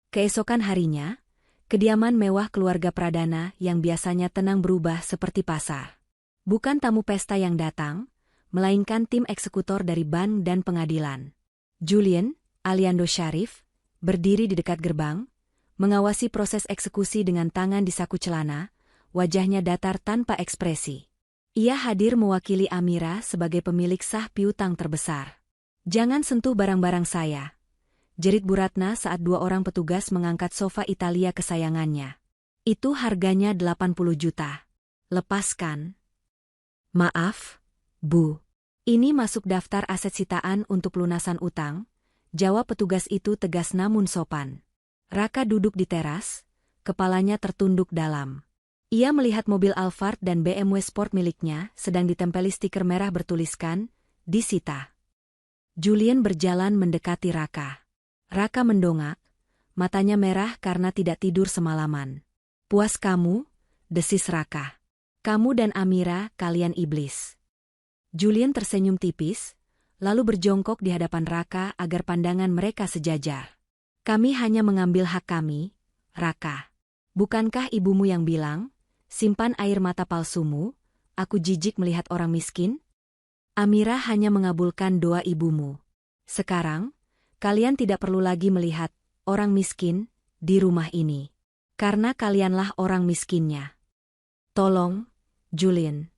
Keesokan harinya, kediaman mewah keluarga Pradana yang biasanya tenang berubah seperti pasar. Bukan tamu pesta yang datang, melainkan tim eksekutor dari bank dan pengadilan. Julian, Aliando Syarif, berdiri di dekat gerbang, mengawasi proses eksekusi dengan tangan di saku celana, wajahnya datar tanpa ekspresi. Ia hadir mewakili Amira sebagai pemilik sah piutang terbesar. Jangan sentuh barang-barang saya, jerit Bu Ratna saat dua orang petugas mengangkat sofa Italia kesayangannya. Itu harganya 80 juta. Lepaskan. Maaf, Bu. Ini masuk daftar aset sitaan untuk lunasan utang, jawab petugas itu tegas namun sopan. Raka duduk di teras, kepalanya tertunduk dalam. Ia melihat mobil Alphard dan BMW Sport miliknya sedang ditempeli stiker merah bertuliskan, disita. Julian berjalan mendekati Raka. Raka mendongak, matanya merah karena tidak tidur semalaman. Puas kamu? Desis Raka. Kamu dan Amira, kalian iblis. Julian tersenyum tipis, lalu berjongkok di hadapan Raka agar pandangan mereka sejajar. Kami hanya mengambil hak kami, Raka. Bukankah ibumu yang bilang, simpan air mata palsumu, aku jijik melihat orang miskin? Amira hanya mengabulkan doa ibumu. Sekarang, kalian tidak perlu lagi melihat orang miskin di rumah ini. Karena kalianlah orang miskinnya. Tolong, Julian.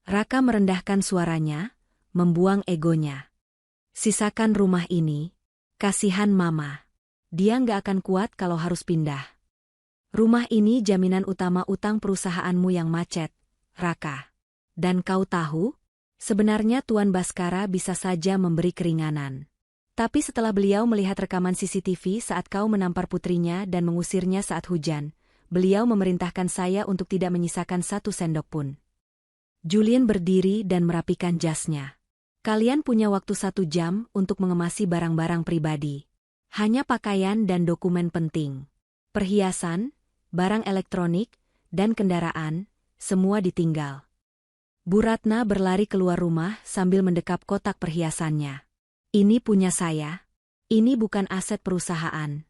Raka merendahkan suaranya, membuang egonya. Sisakan rumah ini. Kasihan Mama. Dia nggak akan kuat kalau harus pindah. Rumah ini jaminan utama utang perusahaanmu yang macet, Raka. Dan kau tahu, sebenarnya Tuan Baskara bisa saja memberi keringanan. Tapi setelah beliau melihat rekaman CCTV saat kau menampar putrinya dan mengusirnya saat hujan, beliau memerintahkan saya untuk tidak menyisakan satu sendok pun. Julian berdiri dan merapikan jasnya. Kalian punya waktu 1 jam untuk mengemasi barang-barang pribadi. Hanya pakaian dan dokumen penting. Perhiasan, barang elektronik, dan kendaraan, semua ditinggal. Bu Ratna berlari keluar rumah sambil mendekap kotak perhiasannya. Ini punya saya. Ini bukan aset perusahaan.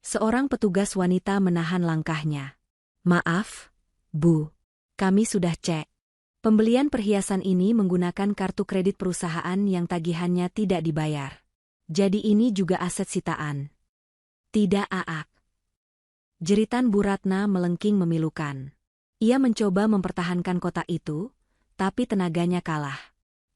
Seorang petugas wanita menahan langkahnya. Maaf, Bu. Kami sudah cek. Pembelian perhiasan ini menggunakan kartu kredit perusahaan yang tagihannya tidak dibayar. Jadi ini juga aset sitaan. Tidak Aak. Jeritan Bu Ratna melengking memilukan. Ia mencoba mempertahankan kotak itu, tapi tenaganya kalah.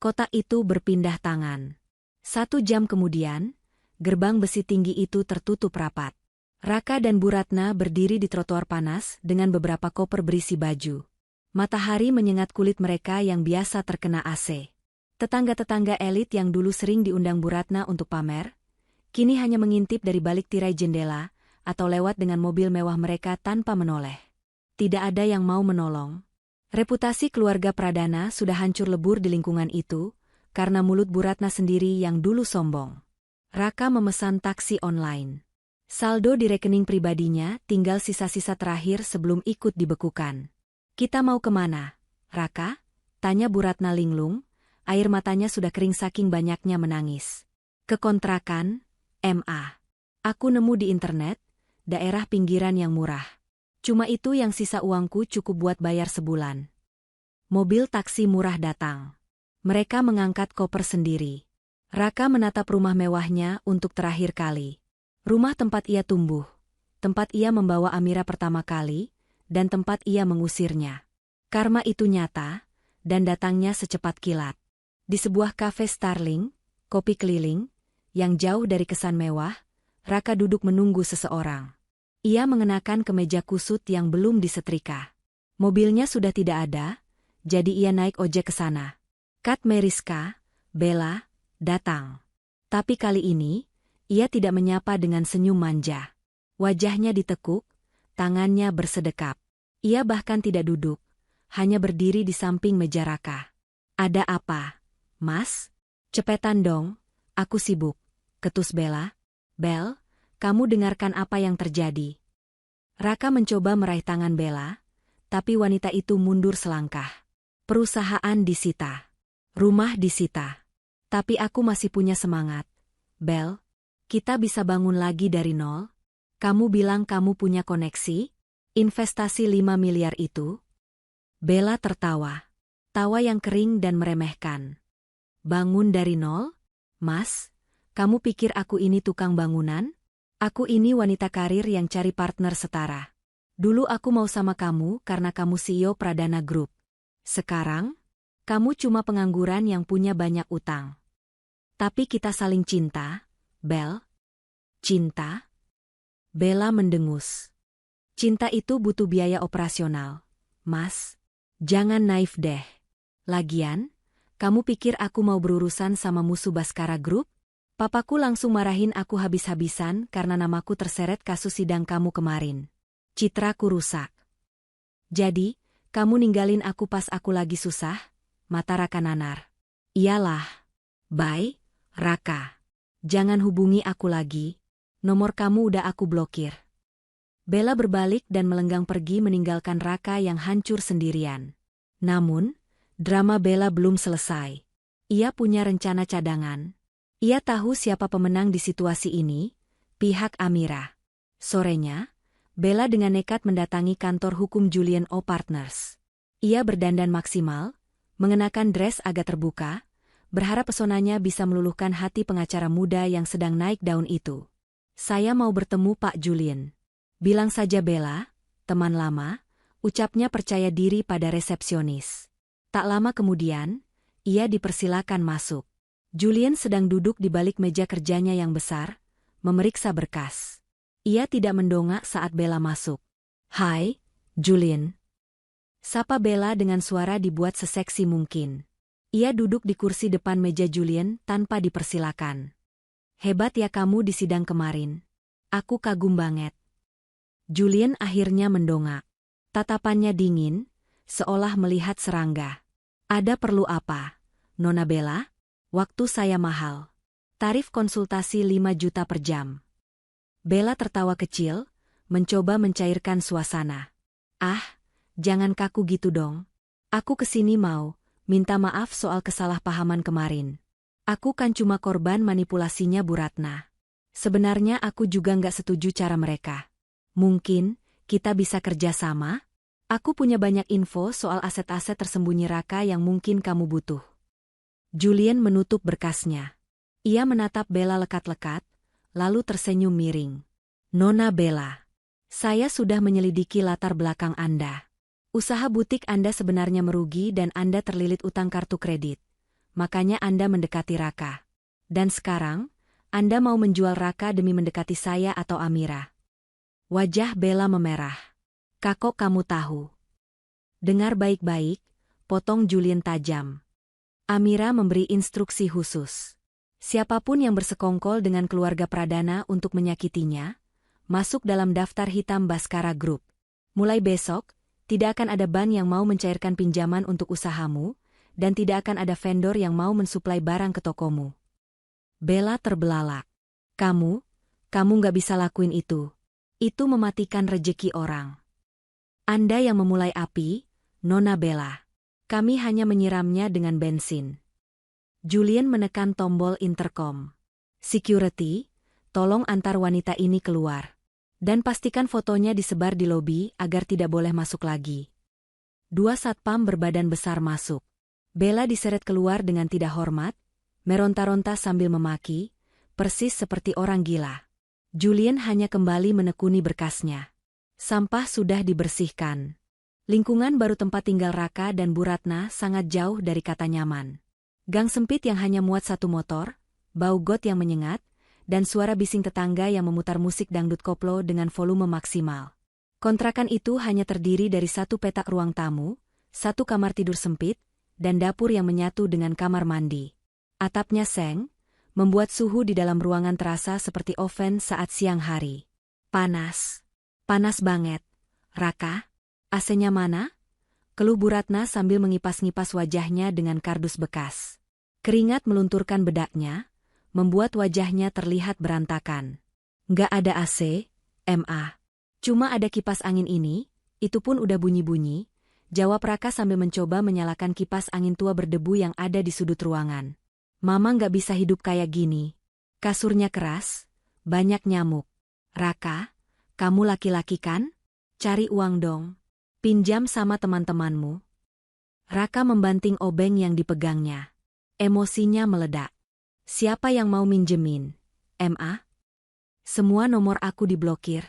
Kotak itu berpindah tangan. 1 jam kemudian, gerbang besi tinggi itu tertutup rapat. Raka dan Bu Ratna berdiri di trotoar panas dengan beberapa koper berisi baju. Matahari menyengat kulit mereka yang biasa terkena AC. Tetangga-tetangga elit yang dulu sering diundang Bu Ratna untuk pamer, kini hanya mengintip dari balik tirai jendela atau lewat dengan mobil mewah mereka tanpa menoleh. Tidak ada yang mau menolong. Reputasi keluarga Pradana sudah hancur lebur di lingkungan itu karena mulut Bu Ratna sendiri yang dulu sombong. Raka memesan taksi online. Saldo di rekening pribadinya tinggal sisa-sisa terakhir sebelum ikut dibekukan. "Kita mau kemana, Raka?" tanya Bu Ratna linglung, air matanya sudah kering saking banyaknya menangis. "Ke kontrakan, MA. Aku nemu di internet, daerah pinggiran yang murah. Cuma itu yang sisa uangku cukup buat bayar sebulan." Mobil taksi murah datang. Mereka mengangkat koper sendiri. Raka menatap rumah mewahnya untuk terakhir kali. Rumah tempat ia tumbuh, tempat ia membawa Amira pertama kali, dan tempat ia mengusirnya. Karma itu nyata, dan datangnya secepat kilat. Di sebuah kafe Starling, kopi keliling, yang jauh dari kesan mewah, Raka duduk menunggu seseorang. Ia mengenakan kemeja kusut yang belum disetrika. Mobilnya sudah tidak ada, jadi ia naik ojek ke sana. Kat Meriska, Bella, datang. Tapi kali ini, ia tidak menyapa dengan senyum manja. Wajahnya ditekuk, tangannya bersedekap. Ia bahkan tidak duduk, hanya berdiri di samping meja Raka. "Ada apa, Mas?" "Cepetan dong, aku sibuk," ketus Bella. "Bel, kamu dengarkan apa yang terjadi." Raka mencoba meraih tangan Bella, tapi wanita itu mundur selangkah. "Perusahaan disita. Rumah disita. Tapi aku masih punya semangat. Bel, kita bisa bangun lagi dari nol. Kamu bilang kamu punya koneksi? Investasi 5 miliar itu?" Bella tertawa. Tawa yang kering dan meremehkan. "Bangun dari nol? Mas, kamu pikir aku ini tukang bangunan? Aku ini wanita karir yang cari partner setara. Dulu aku mau sama kamu karena kamu CEO Pradana Group. Sekarang, kamu cuma pengangguran yang punya banyak utang. Tapi kita saling cinta, Bel." "Cinta?" Bella mendengus. "Cinta itu butuh biaya operasional, Mas. Jangan naif deh. Lagian, kamu pikir aku mau berurusan sama musuh Baskara Group? Papaku langsung marahin aku habis-habisan karena namaku terseret kasus sidang kamu kemarin. Citraku rusak. Jadi, kamu ninggalin aku pas aku lagi susah?" Mata Raka nanar. "Iyalah. Bye, Raka. Jangan hubungi aku lagi. Nomor kamu udah aku blokir." Bella berbalik dan melenggang pergi meninggalkan Raka yang hancur sendirian. Namun, drama Bella belum selesai. Ia punya rencana cadangan. Ia tahu siapa pemenang di situasi ini, pihak Amira. Sorenya, Bella dengan nekat mendatangi kantor hukum Julian O. Partners. Ia berdandan maksimal, mengenakan dress agak terbuka, berharap pesonanya bisa meluluhkan hati pengacara muda yang sedang naik daun itu. "Saya mau bertemu Pak Julian." "Bilang saja Bella, teman lama," ucapnya percaya diri pada resepsionis. Tak lama kemudian, ia dipersilakan masuk. Julian sedang duduk di balik meja kerjanya yang besar, memeriksa berkas. Ia tidak mendongak saat Bella masuk. "Hai, Julian." Sapa Bella dengan suara dibuat seseksi mungkin. Ia duduk di kursi depan meja Julian tanpa dipersilakan. "Hebat ya kamu di sidang kemarin. Aku kagum banget." Julian akhirnya mendongak. Tatapannya dingin, seolah melihat serangga. "Ada perlu apa, Nona Bella?" "Waktu saya mahal. Tarif konsultasi 5 juta per jam." Bella tertawa kecil, mencoba mencairkan suasana. "Ah, jangan kaku gitu dong. Aku kesini mau minta maaf soal kesalahpahaman kemarin. Aku kan cuma korban manipulasinya Bu Ratna. Sebenarnya aku juga nggak setuju cara mereka. Mungkin kita bisa kerja sama? Aku punya banyak info soal aset-aset tersembunyi Raka yang mungkin kamu butuh." Julian menutup berkasnya. Ia menatap Bella lekat-lekat, lalu tersenyum miring. "Nona Bella, saya sudah menyelidiki latar belakang Anda. Usaha butik Anda sebenarnya merugi dan Anda terlilit utang kartu kredit. Makanya Anda mendekati Raka. Dan sekarang, Anda mau menjual Raka demi mendekati saya atau Amira." Wajah Bella memerah. "Kako kamu tahu?" Dengar baik-baik, potong Julian tajam. Amira memberi instruksi khusus. Siapapun yang bersekongkol dengan keluarga Pradana untuk menyakitinya, masuk dalam daftar hitam Baskara Group. Mulai besok, tidak akan ada bank yang mau mencairkan pinjaman untuk usahamu, dan tidak akan ada vendor yang mau mensuplai barang ke tokomu. Bella terbelalak. Kamu nggak bisa lakuin itu. Itu mematikan rejeki orang. Anda yang memulai api, Nona Bella. Kami hanya menyiramnya dengan bensin. Julian menekan tombol intercom. Security, tolong antar wanita ini keluar. Dan pastikan fotonya disebar di lobi agar tidak boleh masuk lagi. 2 satpam berbadan besar masuk. Bella diseret keluar dengan tidak hormat, meronta-ronta sambil memaki, persis seperti orang gila. Julian hanya kembali menekuni berkasnya. Sampah sudah dibersihkan. Lingkungan baru tempat tinggal Raka dan Bu Ratna sangat jauh dari kata nyaman. Gang sempit yang hanya muat 1 motor, bau got yang menyengat, dan suara bising tetangga yang memutar musik dangdut koplo dengan volume maksimal. Kontrakan itu hanya terdiri dari 1 petak ruang tamu, 1 kamar tidur sempit, dan dapur yang menyatu dengan kamar mandi. Atapnya seng, membuat suhu di dalam ruangan terasa seperti oven saat siang hari. Panas. Panas banget. Raka? AC-nya mana? Keluh Bu Ratna sambil mengipas-ngipas wajahnya dengan kardus bekas. Keringat melunturkan bedaknya, membuat wajahnya terlihat berantakan. Nggak ada AC, MA. Cuma ada kipas angin ini, itu pun udah bunyi-bunyi, jawab Raka sambil mencoba menyalakan kipas angin tua berdebu yang ada di sudut ruangan. Mama nggak bisa hidup kayak gini. Kasurnya keras, banyak nyamuk. Raka, kamu laki-laki kan? Cari uang dong. Pinjam sama teman-temanmu. Raka membanting obeng yang dipegangnya. Emosinya meledak. Siapa yang mau minjemin? MA? Semua nomor aku diblokir.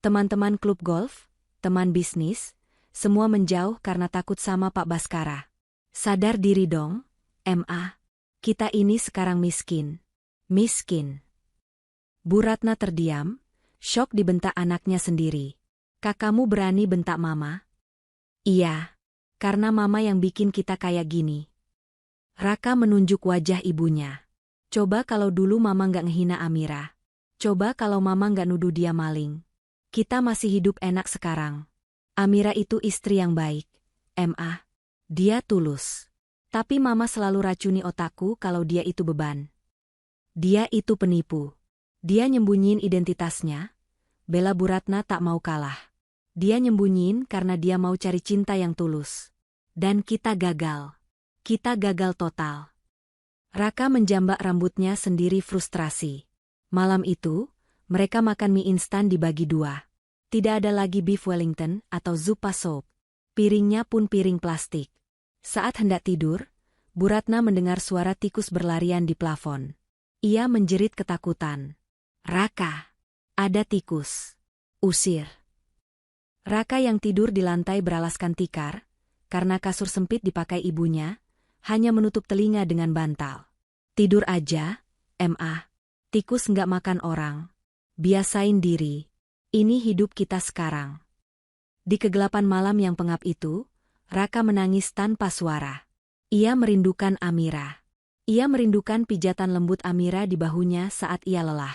Teman-teman klub golf, teman bisnis, semua menjauh karena takut sama Pak Baskara. Sadar diri dong, MA. Kita ini sekarang miskin. Miskin. Bu Ratna terdiam, syok dibentak anaknya sendiri. Kakakmu berani bentak mama? Iya, karena mama yang bikin kita kayak gini. Raka menunjuk wajah ibunya. Coba kalau dulu mama nggak ngehina Amira. Coba kalau mama nggak nuduh dia maling. Kita masih hidup enak sekarang. Amira itu istri yang baik. MA. Dia tulus. Tapi mama selalu racuni otakku kalau dia itu beban. Dia itu penipu. Dia nyembunyiin identitasnya. Bella Bu Ratna tak mau kalah. Dia nyembunyiin karena dia mau cari cinta yang tulus. Dan kita gagal. Kita gagal total. Raka menjambak rambutnya sendiri frustrasi. Malam itu, mereka makan mie instan dibagi 2. Tidak ada lagi beef Wellington atau zupa soup. Piringnya pun piring plastik. Saat hendak tidur, Bu Ratna mendengar suara tikus berlarian di plafon. Ia menjerit ketakutan. Raka, ada tikus. Usir. Raka yang tidur di lantai beralaskan tikar, karena kasur sempit dipakai ibunya, hanya menutup telinga dengan bantal. Tidur aja, MA. Tikus nggak makan orang. Biasain diri. Ini hidup kita sekarang. Di kegelapan malam yang pengap itu, Raka menangis tanpa suara. Ia merindukan Amira. Ia merindukan pijatan lembut Amira di bahunya saat ia lelah.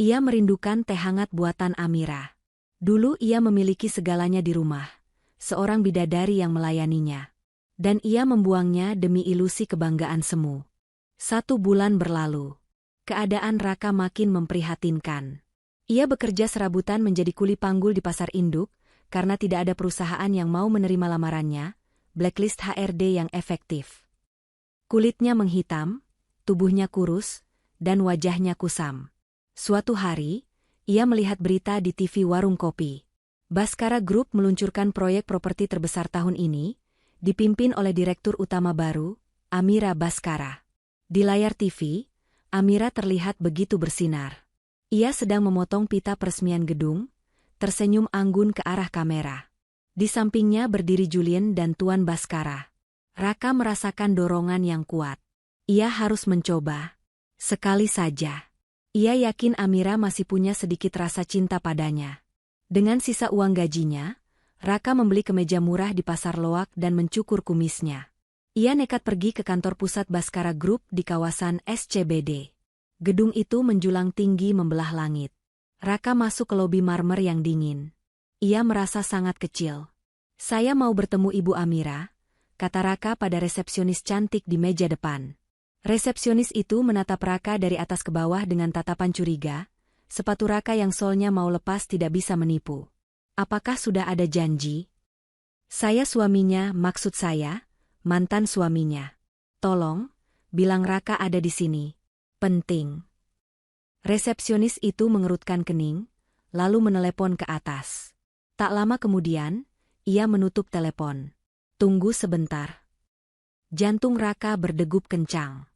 Ia merindukan teh hangat buatan Amira. Dulu ia memiliki segalanya di rumah, seorang bidadari yang melayaninya. Dan ia membuangnya demi ilusi kebanggaan semu. 1 bulan berlalu. Keadaan Raka makin memprihatinkan. Ia bekerja serabutan menjadi kuli panggul di pasar induk, karena tidak ada perusahaan yang mau menerima lamarannya, blacklist HRD yang efektif. Kulitnya menghitam, tubuhnya kurus, dan wajahnya kusam. Suatu hari, ia melihat berita di TV warung kopi. Baskara Group meluncurkan proyek properti terbesar tahun ini, dipimpin oleh Direktur Utama baru, Amira Baskara. Di layar TV, Amira terlihat begitu bersinar. Ia sedang memotong pita peresmian gedung, tersenyum anggun ke arah kamera. Di sampingnya berdiri Julian dan Tuan Baskara. Raka merasakan dorongan yang kuat. Ia harus mencoba. Sekali saja. Ia yakin Amira masih punya sedikit rasa cinta padanya. Dengan sisa uang gajinya, Raka membeli kemeja murah di pasar loak dan mencukur kumisnya. Ia nekat pergi ke kantor pusat Baskara Group di kawasan SCBD. Gedung itu menjulang tinggi membelah langit. Raka masuk ke lobi marmer yang dingin. Ia merasa sangat kecil. "Saya mau bertemu Ibu Amira," kata Raka pada resepsionis cantik di meja depan. Resepsionis itu menatap Raka dari atas ke bawah dengan tatapan curiga. Sepatu Raka yang solnya mau lepas tidak bisa menipu. "Apakah sudah ada janji?" "Saya suaminya, maksud saya, mantan suaminya. Tolong, bilang Raka ada di sini. Penting." Resepsionis itu mengerutkan kening, lalu menelepon ke atas. Tak lama kemudian, ia menutup telepon. "Tunggu sebentar." Jantung Raka berdegup kencang.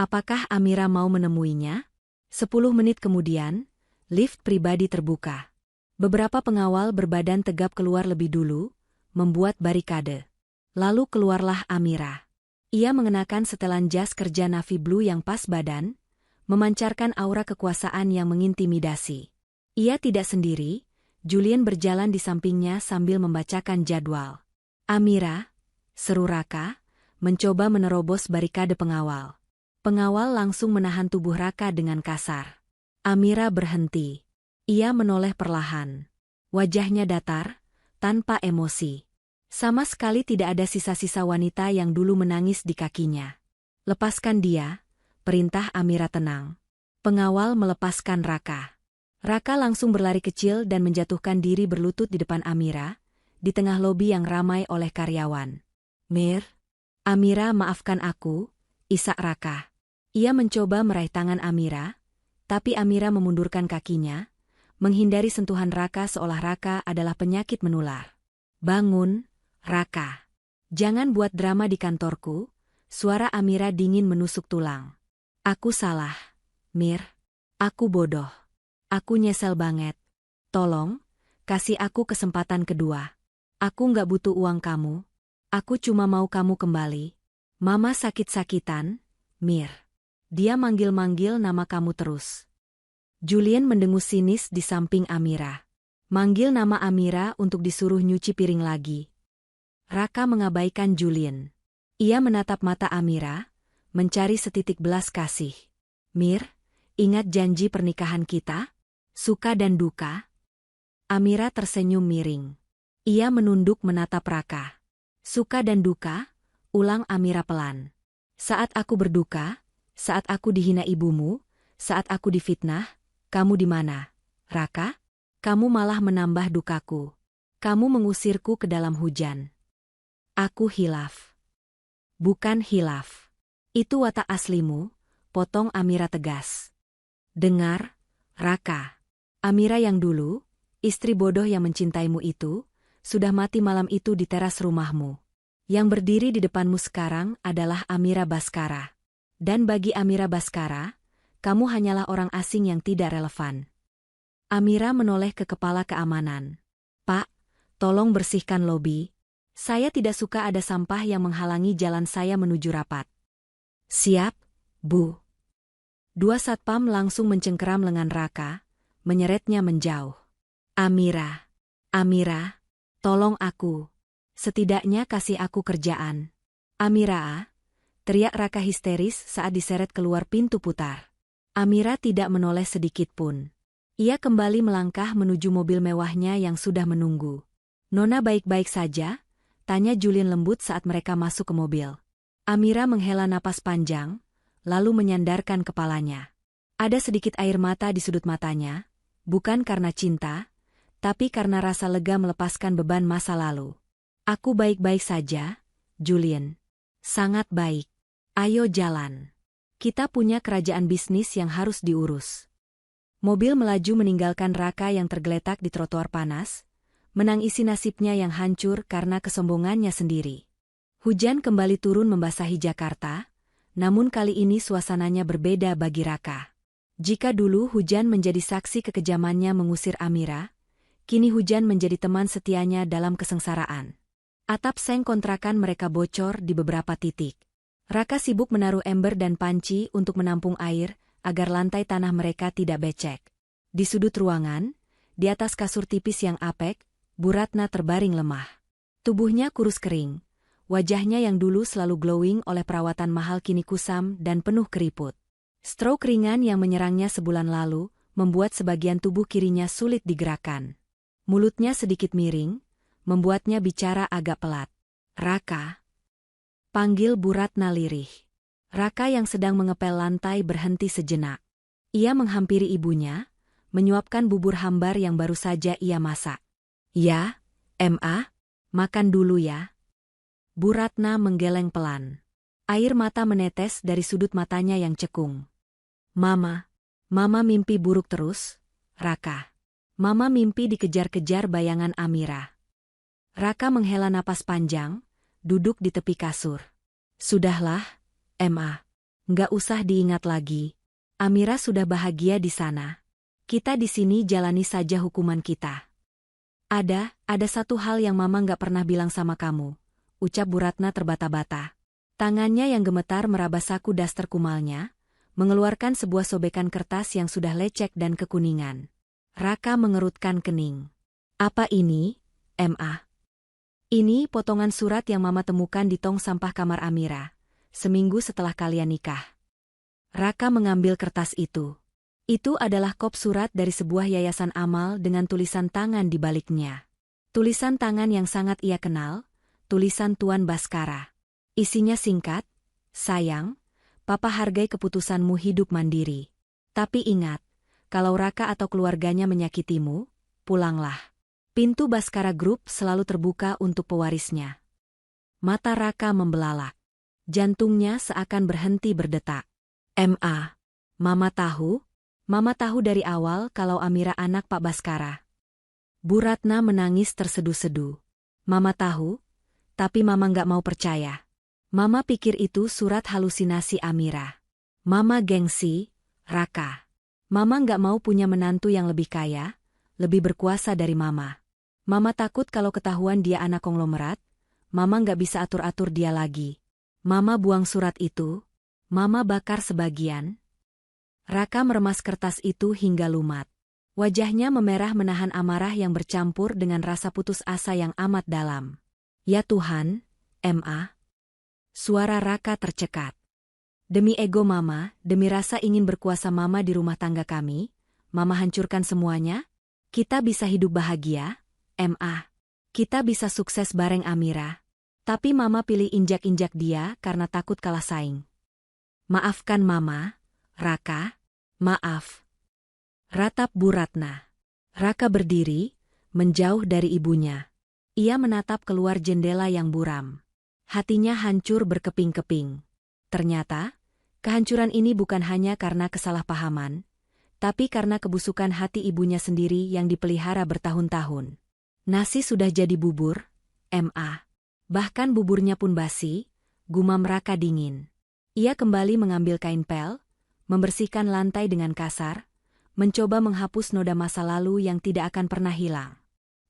Apakah Amira mau menemuinya? 10 menit kemudian, lift pribadi terbuka. Beberapa pengawal berbadan tegap keluar lebih dulu, membuat barikade. Lalu keluarlah Amira. Ia mengenakan setelan jas kerja navy blue yang pas badan, memancarkan aura kekuasaan yang mengintimidasi. Ia tidak sendiri, Julian berjalan di sampingnya sambil membacakan jadwal. "Amira," seru Raka, mencoba menerobos barikade pengawal. Pengawal langsung menahan tubuh Raka dengan kasar. Amira berhenti. Ia menoleh perlahan. Wajahnya datar, tanpa emosi. Sama sekali tidak ada sisa-sisa wanita yang dulu menangis di kakinya. "Lepaskan dia," perintah Amira tenang. Pengawal melepaskan Raka. Raka langsung berlari kecil dan menjatuhkan diri berlutut di depan Amira, di tengah lobi yang ramai oleh karyawan. "Mir, Amira, maafkan aku," isak Raka. Ia mencoba meraih tangan Amira, tapi Amira memundurkan kakinya, menghindari sentuhan Raka seolah Raka adalah penyakit menular. "Bangun, Raka. Jangan buat drama di kantorku," suara Amira dingin menusuk tulang. "Aku salah, Mir. Aku bodoh. Aku nyesel banget. Tolong, kasih aku kesempatan kedua. Aku nggak butuh uang kamu. Aku cuma mau kamu kembali. Mama sakit-sakitan, Mir." Dia manggil-manggil nama kamu terus. Julian mendengus sinis di samping Amira. Manggil nama Amira untuk disuruh nyuci piring lagi. Raka mengabaikan Julian. Ia menatap mata Amira, mencari setitik belas kasih. "Mir, ingat janji pernikahan kita? Suka dan duka?" Amira tersenyum miring. Ia menunduk menatap Raka. "Suka dan duka?" ulang Amira pelan. "Saat aku berduka, saat aku dihina ibumu, saat aku difitnah, kamu di mana, Raka? Kamu malah menambah dukaku. Kamu mengusirku ke dalam hujan." "Aku hilaf." "Bukan hilaf. Itu watak aslimu," potong Amira tegas. "Dengar, Raka. Amira yang dulu, istri bodoh yang mencintaimu itu, sudah mati malam itu di teras rumahmu. Yang berdiri di depanmu sekarang adalah Amira Baskara. Dan bagi Amira Baskara, kamu hanyalah orang asing yang tidak relevan." Amira menoleh ke kepala keamanan. "Pak, tolong bersihkan lobi. Saya tidak suka ada sampah yang menghalangi jalan saya menuju rapat." "Siap, Bu." Dua satpam langsung mencengkeram lengan Raka, menyeretnya menjauh. "Amira, Amira, tolong aku. Setidaknya kasih aku kerjaan." "Amira," teriak Raka histeris saat diseret keluar pintu putar. Amira tidak menoleh sedikit pun. Ia kembali melangkah menuju mobil mewahnya yang sudah menunggu. "Nona baik-baik saja?" tanya Julian lembut saat mereka masuk ke mobil. Amira menghela napas panjang, lalu menyandarkan kepalanya. Ada sedikit air mata di sudut matanya, bukan karena cinta, tapi karena rasa lega melepaskan beban masa lalu. "Aku baik-baik saja, Julian. Sangat baik. Ayo jalan. Kita punya kerajaan bisnis yang harus diurus." Mobil melaju meninggalkan Raka yang tergeletak di trotoar panas, menangisi nasibnya yang hancur karena kesombongannya sendiri. Hujan kembali turun membasahi Jakarta, namun kali ini suasananya berbeda bagi Raka. Jika dulu hujan menjadi saksi kekejamannya mengusir Amira, kini hujan menjadi teman setianya dalam kesengsaraan. Atap seng kontrakan mereka bocor di beberapa titik. Raka sibuk menaruh ember dan panci untuk menampung air, agar lantai tanah mereka tidak becek. Di sudut ruangan, di atas kasur tipis yang apek, Bu Ratna terbaring lemah. Tubuhnya kurus kering. Wajahnya yang dulu selalu glowing oleh perawatan mahal kini kusam dan penuh keriput. Stroke ringan yang menyerangnya sebulan lalu membuat sebagian tubuh kirinya sulit digerakkan. Mulutnya sedikit miring, membuatnya bicara agak pelat. "Raka," panggil Bu Ratna lirih. Raka yang sedang mengepel lantai berhenti sejenak. Ia menghampiri ibunya, menyuapkan bubur hambar yang baru saja ia masak. "Ya, Ma, makan dulu ya." Bu Ratna menggeleng pelan. Air mata menetes dari sudut matanya yang cekung. Mama mimpi buruk terus, Raka. Mama mimpi dikejar-kejar bayangan Amira." Raka menghela napas panjang, duduk di tepi kasur. "Sudahlah, Ma. Nggak usah diingat lagi. Amira sudah bahagia di sana. Kita di sini jalani saja hukuman kita." Ada satu hal yang Mama nggak pernah bilang sama kamu," ucap Bu Ratna terbata-bata. Tangannya yang gemetar meraba saku daster kumalnya, mengeluarkan sebuah sobekan kertas yang sudah lecek dan kekuningan. Raka mengerutkan kening. "Apa ini, Ma?" "Ini potongan surat yang Mama temukan di tong sampah kamar Amira, seminggu setelah kalian nikah." Raka mengambil kertas itu. Itu adalah kop surat dari sebuah yayasan amal dengan tulisan tangan di baliknya. Tulisan tangan yang sangat ia kenal, tulisan Tuan Baskara. Isinya singkat, "Sayang, Papa hargai keputusanmu hidup mandiri. Tapi ingat, kalau Raka atau keluarganya menyakitimu, pulanglah. Pintu Baskara Group selalu terbuka untuk pewarisnya." Mata Raka membelalak. Jantungnya seakan berhenti berdetak. Mama tahu dari awal kalau Amira anak Pak Baskara." Bu Ratna menangis terseduh-seduh. "Mama tahu, tapi Mama nggak mau percaya. Mama pikir itu surat halusinasi Amira. Mama gengsi, Raka. Mama nggak mau punya menantu yang lebih kaya, lebih berkuasa dari Mama. Mama takut kalau ketahuan dia anak konglomerat, Mama nggak bisa atur-atur dia lagi. Mama buang surat itu, Mama bakar sebagian." Raka meremas kertas itu hingga lumat. Wajahnya memerah menahan amarah yang bercampur dengan rasa putus asa yang amat dalam. "Ya Tuhan, Ma." Suara Raka tercekat. "Demi ego Mama, demi rasa ingin berkuasa Mama di rumah tangga kami, Mama hancurkan semuanya? Kita bisa hidup bahagia, Ma. Kita bisa sukses bareng Amira. Tapi Mama pilih injak-injak dia karena takut kalah saing. Maafkan Mama, Raka, maaf." Ratap Bu Ratna. Raka berdiri, menjauh dari ibunya. Ia menatap keluar jendela yang buram. Hatinya hancur berkeping-keping. Ternyata, kehancuran ini bukan hanya karena kesalahpahaman, tapi karena kebusukan hati ibunya sendiri yang dipelihara bertahun-tahun. Nasi sudah jadi bubur, Ma. Bahkan buburnya pun basi, gumam Raka dingin. Ia kembali mengambil kain pel, membersihkan lantai dengan kasar, mencoba menghapus noda masa lalu yang tidak akan pernah hilang.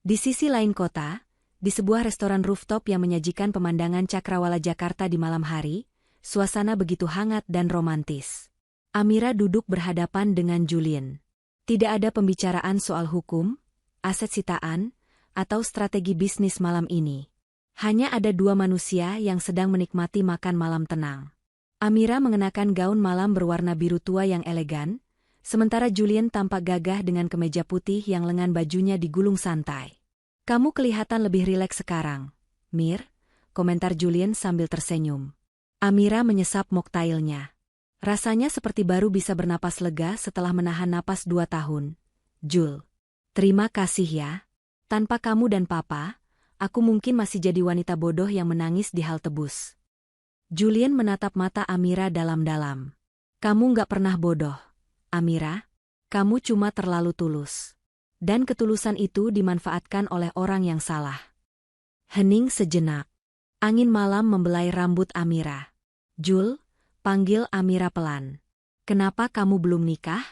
Di sisi lain kota, di sebuah restoran rooftop yang menyajikan pemandangan Cakrawala Jakarta di malam hari, suasana begitu hangat dan romantis. Amira duduk berhadapan dengan Julien. Tidak ada pembicaraan soal hukum, aset sitaan, atau strategi bisnis malam ini. Hanya ada dua manusia yang sedang menikmati makan malam tenang. Amira mengenakan gaun malam berwarna biru tua yang elegan, sementara Julien tampak gagah dengan kemeja putih yang lengan bajunya digulung santai. "Kamu kelihatan lebih rileks sekarang, Mir," komentar Julien sambil tersenyum. Amira menyesap moktailnya. Rasanya seperti baru bisa bernapas lega setelah menahan napas 2 tahun. "Jul, terima kasih ya. Tanpa kamu dan Papa, aku mungkin masih jadi wanita bodoh yang menangis di halte bus." Julien menatap mata Amira dalam-dalam. "Kamu nggak pernah bodoh, Amira. Kamu cuma terlalu tulus. Dan ketulusan itu dimanfaatkan oleh orang yang salah." Hening sejenak. Angin malam membelai rambut Amira. "Jul," panggil Amira pelan. "Kenapa kamu belum nikah?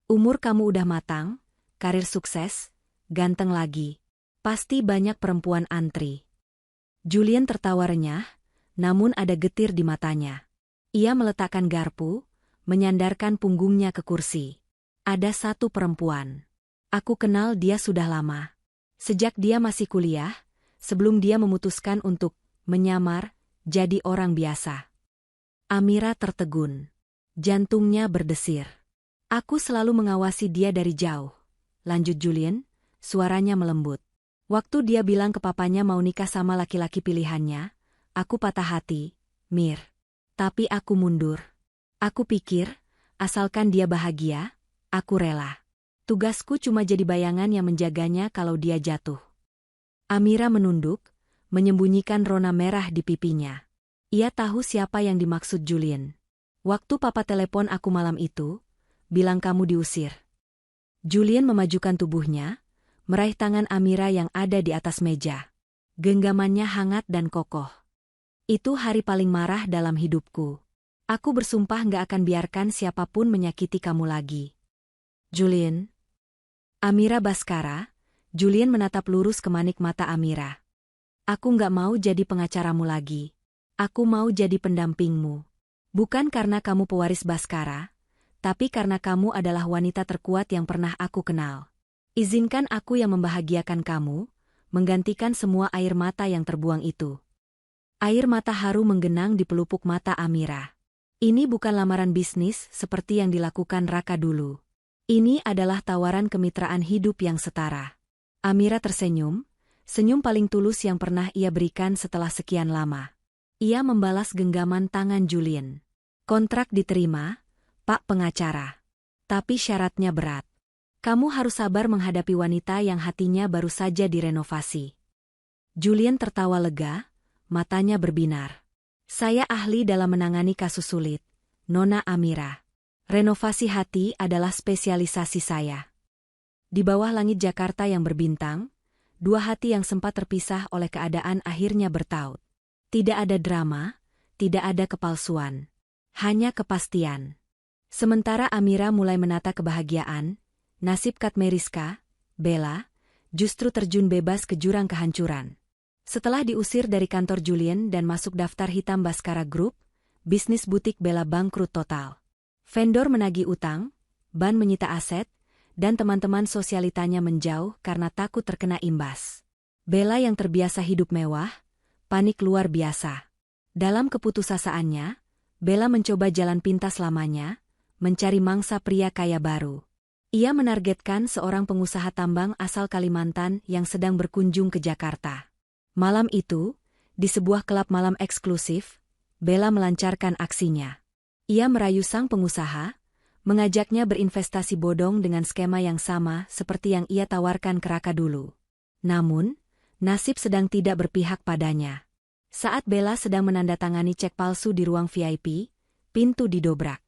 Umur kamu udah matang, karir sukses, ganteng lagi. Pasti banyak perempuan antri." Julien tertawa renyah, namun ada getir di matanya. Ia meletakkan garpu, menyandarkan punggungnya ke kursi. "Ada satu perempuan. Aku kenal dia sudah lama. Sejak dia masih kuliah, sebelum dia memutuskan untuk menyamar jadi orang biasa. Amira tertegun. Jantungnya berdesir. Aku selalu mengawasi dia dari jauh. Lanjut Julian, suaranya melembut. Waktu dia bilang ke papanya mau nikah sama laki-laki pilihannya, aku patah hati, Mir. Tapi aku mundur. Aku pikir, asalkan dia bahagia, aku rela. Tugasku cuma jadi bayangan yang menjaganya kalau dia jatuh. Amira menunduk, menyembunyikan rona merah di pipinya. Ia tahu siapa yang dimaksud Julian. Waktu papa telepon aku malam itu, bilang kamu diusir. Julian memajukan tubuhnya, meraih tangan Amira yang ada di atas meja. Genggamannya hangat dan kokoh. Itu hari paling marah dalam hidupku. Aku bersumpah nggak akan biarkan siapapun menyakiti kamu lagi. Julian. Amira Baskara, Julian menatap lurus ke manik mata Amira. Aku nggak mau jadi pengacaramu lagi. Aku mau jadi pendampingmu. Bukan karena kamu pewaris Baskara, tapi karena kamu adalah wanita terkuat yang pernah aku kenal. Izinkan aku yang membahagiakan kamu, menggantikan semua air mata yang terbuang itu. Air mata haru menggenang di pelupuk mata Amira. Ini bukan lamaran bisnis seperti yang dilakukan Raka dulu. Ini adalah tawaran kemitraan hidup yang setara. Amira tersenyum, senyum paling tulus yang pernah ia berikan setelah sekian lama. Ia membalas genggaman tangan Julian. Kontrak diterima, Pak Pengacara. Tapi syaratnya berat. Kamu harus sabar menghadapi wanita yang hatinya baru saja direnovasi. Julian tertawa lega, matanya berbinar. Saya ahli dalam menangani kasus sulit, Nona Amira. Renovasi hati adalah spesialisasi saya. Di bawah langit Jakarta yang berbintang, dua hati yang sempat terpisah oleh keadaan akhirnya bertaut. Tidak ada drama, tidak ada kepalsuan. Hanya kepastian. Sementara Amira mulai menata kebahagiaan, nasib Katmeriska, Bella, justru terjun bebas ke jurang kehancuran. Setelah diusir dari kantor Julian dan masuk daftar hitam Baskara Group, bisnis butik Bella bangkrut total. Vendor menagih utang, ban menyita aset, dan teman-teman sosialitanya menjauh karena takut terkena imbas. Bella yang terbiasa hidup mewah, panik luar biasa. Dalam keputusasaannya, Bella mencoba jalan pintas lamanya, mencari mangsa pria kaya baru. Ia menargetkan seorang pengusaha tambang asal Kalimantan yang sedang berkunjung ke Jakarta. Malam itu, di sebuah klub malam eksklusif, Bella melancarkan aksinya. Ia merayu sang pengusaha, mengajaknya berinvestasi bodong dengan skema yang sama seperti yang ia tawarkan ke Raka dulu. Namun, nasib sedang tidak berpihak padanya. Saat Bella sedang menandatangani cek palsu di ruang VIP, pintu didobrak.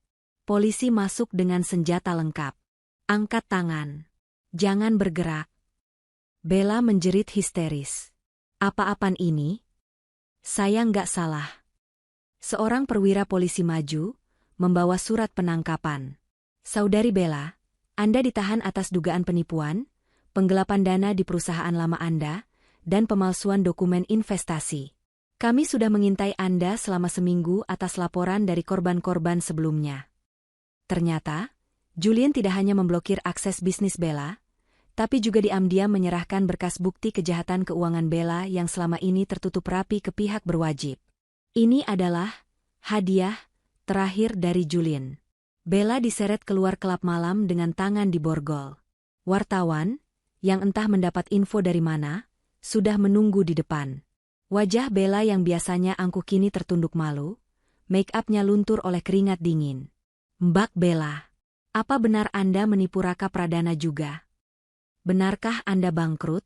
Polisi masuk dengan senjata lengkap. Angkat tangan. Jangan bergerak. Bella menjerit histeris. Apa-apaan ini? Saya nggak salah. Seorang perwira polisi maju, membawa surat penangkapan. Saudari Bella, Anda ditahan atas dugaan penipuan, penggelapan dana di perusahaan lama Anda, dan pemalsuan dokumen investasi. Kami sudah mengintai Anda selama seminggu atas laporan dari korban-korban sebelumnya. Ternyata, Julian tidak hanya memblokir akses bisnis Bella, tapi juga diam-diam menyerahkan berkas bukti kejahatan keuangan Bella yang selama ini tertutup rapi ke pihak berwajib. Ini adalah hadiah terakhir dari Julian. Bella diseret keluar klub malam dengan tangan di borgol. Wartawan, yang entah mendapat info dari mana, sudah menunggu di depan. Wajah Bella yang biasanya angkuh kini tertunduk malu, make-up-nya luntur oleh keringat dingin. Mbak Bella, apa benar Anda menipu Raka Pradana juga? Benarkah Anda bangkrut?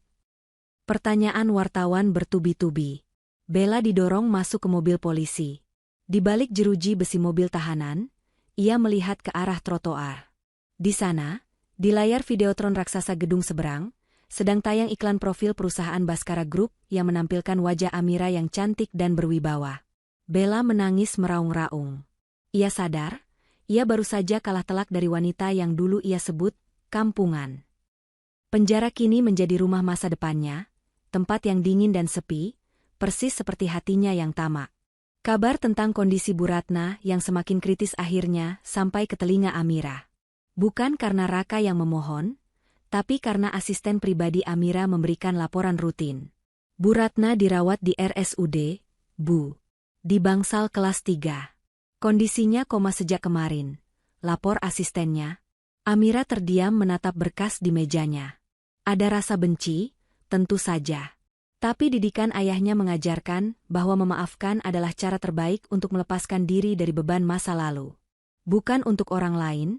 Pertanyaan wartawan bertubi-tubi. Bella didorong masuk ke mobil polisi. Di balik jeruji besi mobil tahanan, ia melihat ke arah trotoar. Di sana, di layar videotron raksasa gedung seberang, sedang tayang iklan profil perusahaan Baskara Group yang menampilkan wajah Amira yang cantik dan berwibawa. Bella menangis meraung-raung. Ia sadar, ia baru saja kalah telak dari wanita yang dulu ia sebut kampungan. Penjara kini menjadi rumah masa depannya, tempat yang dingin dan sepi, persis seperti hatinya yang tamak. Kabar tentang kondisi Bu Ratna yang semakin kritis akhirnya sampai ke telinga Amira. Bukan karena Raka yang memohon, Tapi karena asisten pribadi Amira memberikan laporan rutin. Bu Ratna dirawat di RSUD, Bu. Di bangsal kelas 3. Kondisinya koma sejak kemarin, lapor asistennya. Amira terdiam menatap berkas di mejanya. Ada rasa benci, tentu saja. Tapi didikan ayahnya mengajarkan bahwa memaafkan adalah cara terbaik untuk melepaskan diri dari beban masa lalu. Bukan untuk orang lain,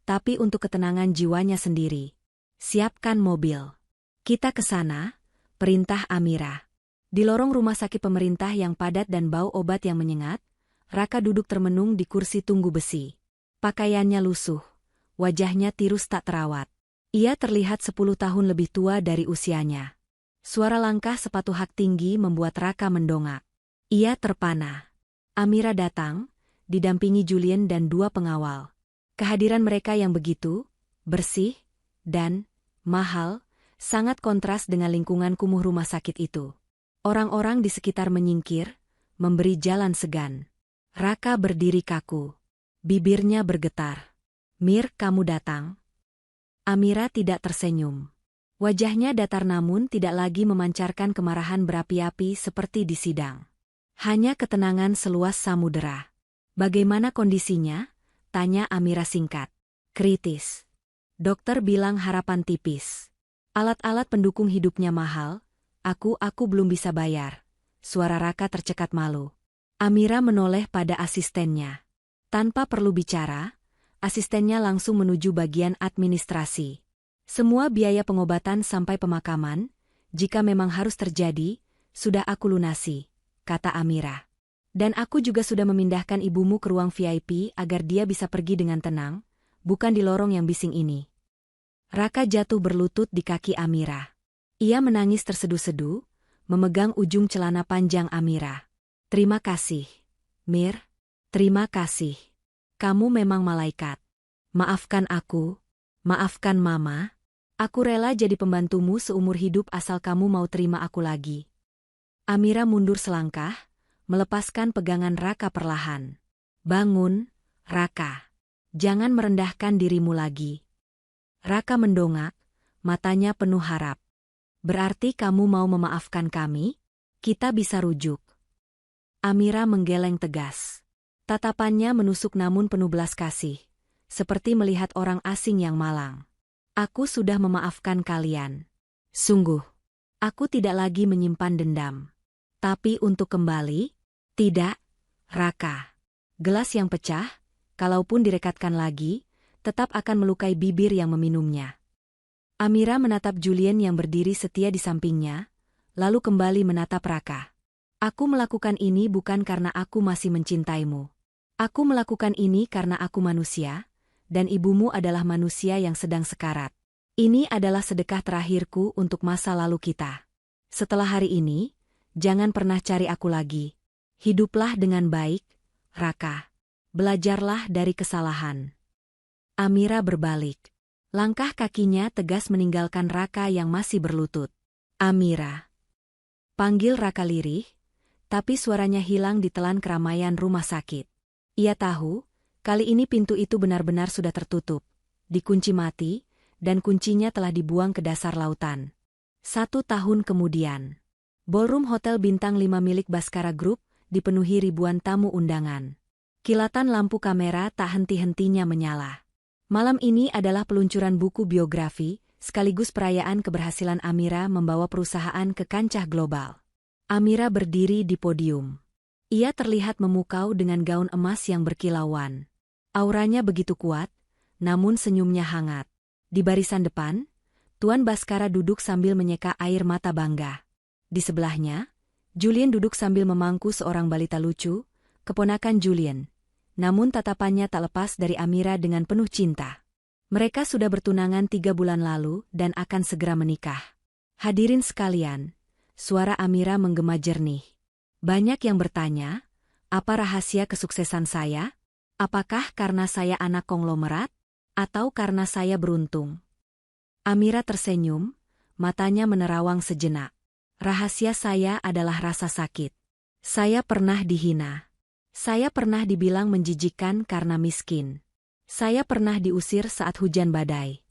tapi untuk ketenangan jiwanya sendiri. Siapkan mobil. Kita ke sana, perintah Amira. Di lorong rumah sakit pemerintah yang padat dan bau obat yang menyengat, Raka duduk termenung di kursi tunggu besi. Pakaiannya lusuh, wajahnya tirus tak terawat. Ia terlihat 10 tahun lebih tua dari usianya. Suara langkah sepatu hak tinggi membuat Raka mendongak. Ia terpana. Amira datang, didampingi Julian dan 2 pengawal. Kehadiran mereka yang begitu bersih dan mahal, sangat kontras dengan lingkungan kumuh rumah sakit itu. Orang-orang di sekitar menyingkir, memberi jalan segan. Raka berdiri kaku. Bibirnya bergetar. Mir, kamu datang? Amira tidak tersenyum. Wajahnya datar namun tidak lagi memancarkan kemarahan berapi-api seperti di sidang. Hanya ketenangan seluas samudera. Bagaimana kondisinya? Tanya Amira singkat. Kritis. Dokter bilang harapan tipis. Alat-alat pendukung hidupnya mahal, aku belum bisa bayar. Suara Raka tercekat malu. Amira menoleh pada asistennya. Tanpa perlu bicara, asistennya langsung menuju bagian administrasi. Semua biaya pengobatan sampai pemakaman, jika memang harus terjadi, sudah aku lunasi, kata Amira. Dan aku juga sudah memindahkan ibumu ke ruang VIP agar dia bisa pergi dengan tenang, bukan di lorong yang bising ini. Raka jatuh berlutut di kaki Amira. Ia menangis terseduh-seduh, memegang ujung celana panjang Amira. Terima kasih, Mir. Terima kasih. Kamu memang malaikat. Maafkan aku. Maafkan Mama. Aku rela jadi pembantumu seumur hidup asal kamu mau terima aku lagi. Amira mundur selangkah, melepaskan pegangan Raka perlahan. Bangun, Raka. Jangan merendahkan dirimu lagi. Raka mendongak, matanya penuh harap. Berarti kamu mau memaafkan kami? Kita bisa rujuk. Amira menggeleng tegas. Tatapannya menusuk namun penuh belas kasih, seperti melihat orang asing yang malang. Aku sudah memaafkan kalian. Sungguh, aku tidak lagi menyimpan dendam. Tapi untuk kembali? Tidak, Raka. Gelas yang pecah, kalaupun direkatkan lagi, tetap akan melukai bibir yang meminumnya. Amira menatap Julian yang berdiri setia di sampingnya, lalu kembali menatap Raka. Aku melakukan ini bukan karena aku masih mencintaimu. Aku melakukan ini karena aku manusia, dan ibumu adalah manusia yang sedang sekarat. Ini adalah sedekah terakhirku untuk masa lalu kita. Setelah hari ini, jangan pernah cari aku lagi. Hiduplah dengan baik, Raka. Belajarlah dari kesalahan. Amira berbalik. Langkah kakinya tegas meninggalkan Raka yang masih berlutut. Amira. Panggil Raka lirih, tapi suaranya hilang ditelan keramaian rumah sakit. Ia tahu, kali ini pintu itu benar-benar sudah tertutup, dikunci mati, dan kuncinya telah dibuang ke dasar lautan. 1 tahun kemudian, ballroom hotel bintang 5 milik Baskara Group dipenuhi ribuan tamu undangan. Kilatan lampu kamera tak henti-hentinya menyala. Malam ini adalah peluncuran buku biografi, sekaligus perayaan keberhasilan Amira membawa perusahaan ke kancah global. Amira berdiri di podium. Ia terlihat memukau dengan gaun emas yang berkilauan. Auranya begitu kuat, namun senyumnya hangat. Di barisan depan, Tuan Baskara duduk sambil menyeka air mata bangga. Di sebelahnya, Julian duduk sambil memangku seorang balita lucu, keponakan Julian. Namun tatapannya tak lepas dari Amira dengan penuh cinta. Mereka sudah bertunangan 3 bulan lalu dan akan segera menikah. Hadirin sekalian, suara Amira menggema jernih. Banyak yang bertanya, apa rahasia kesuksesan saya? Apakah karena saya anak konglomerat? Atau karena saya beruntung? Amira tersenyum, matanya menerawang sejenak. Rahasia saya adalah rasa sakit. Saya pernah dihina. Saya pernah dibilang menjijikkan karena miskin. Saya pernah diusir saat hujan badai.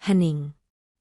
Hening.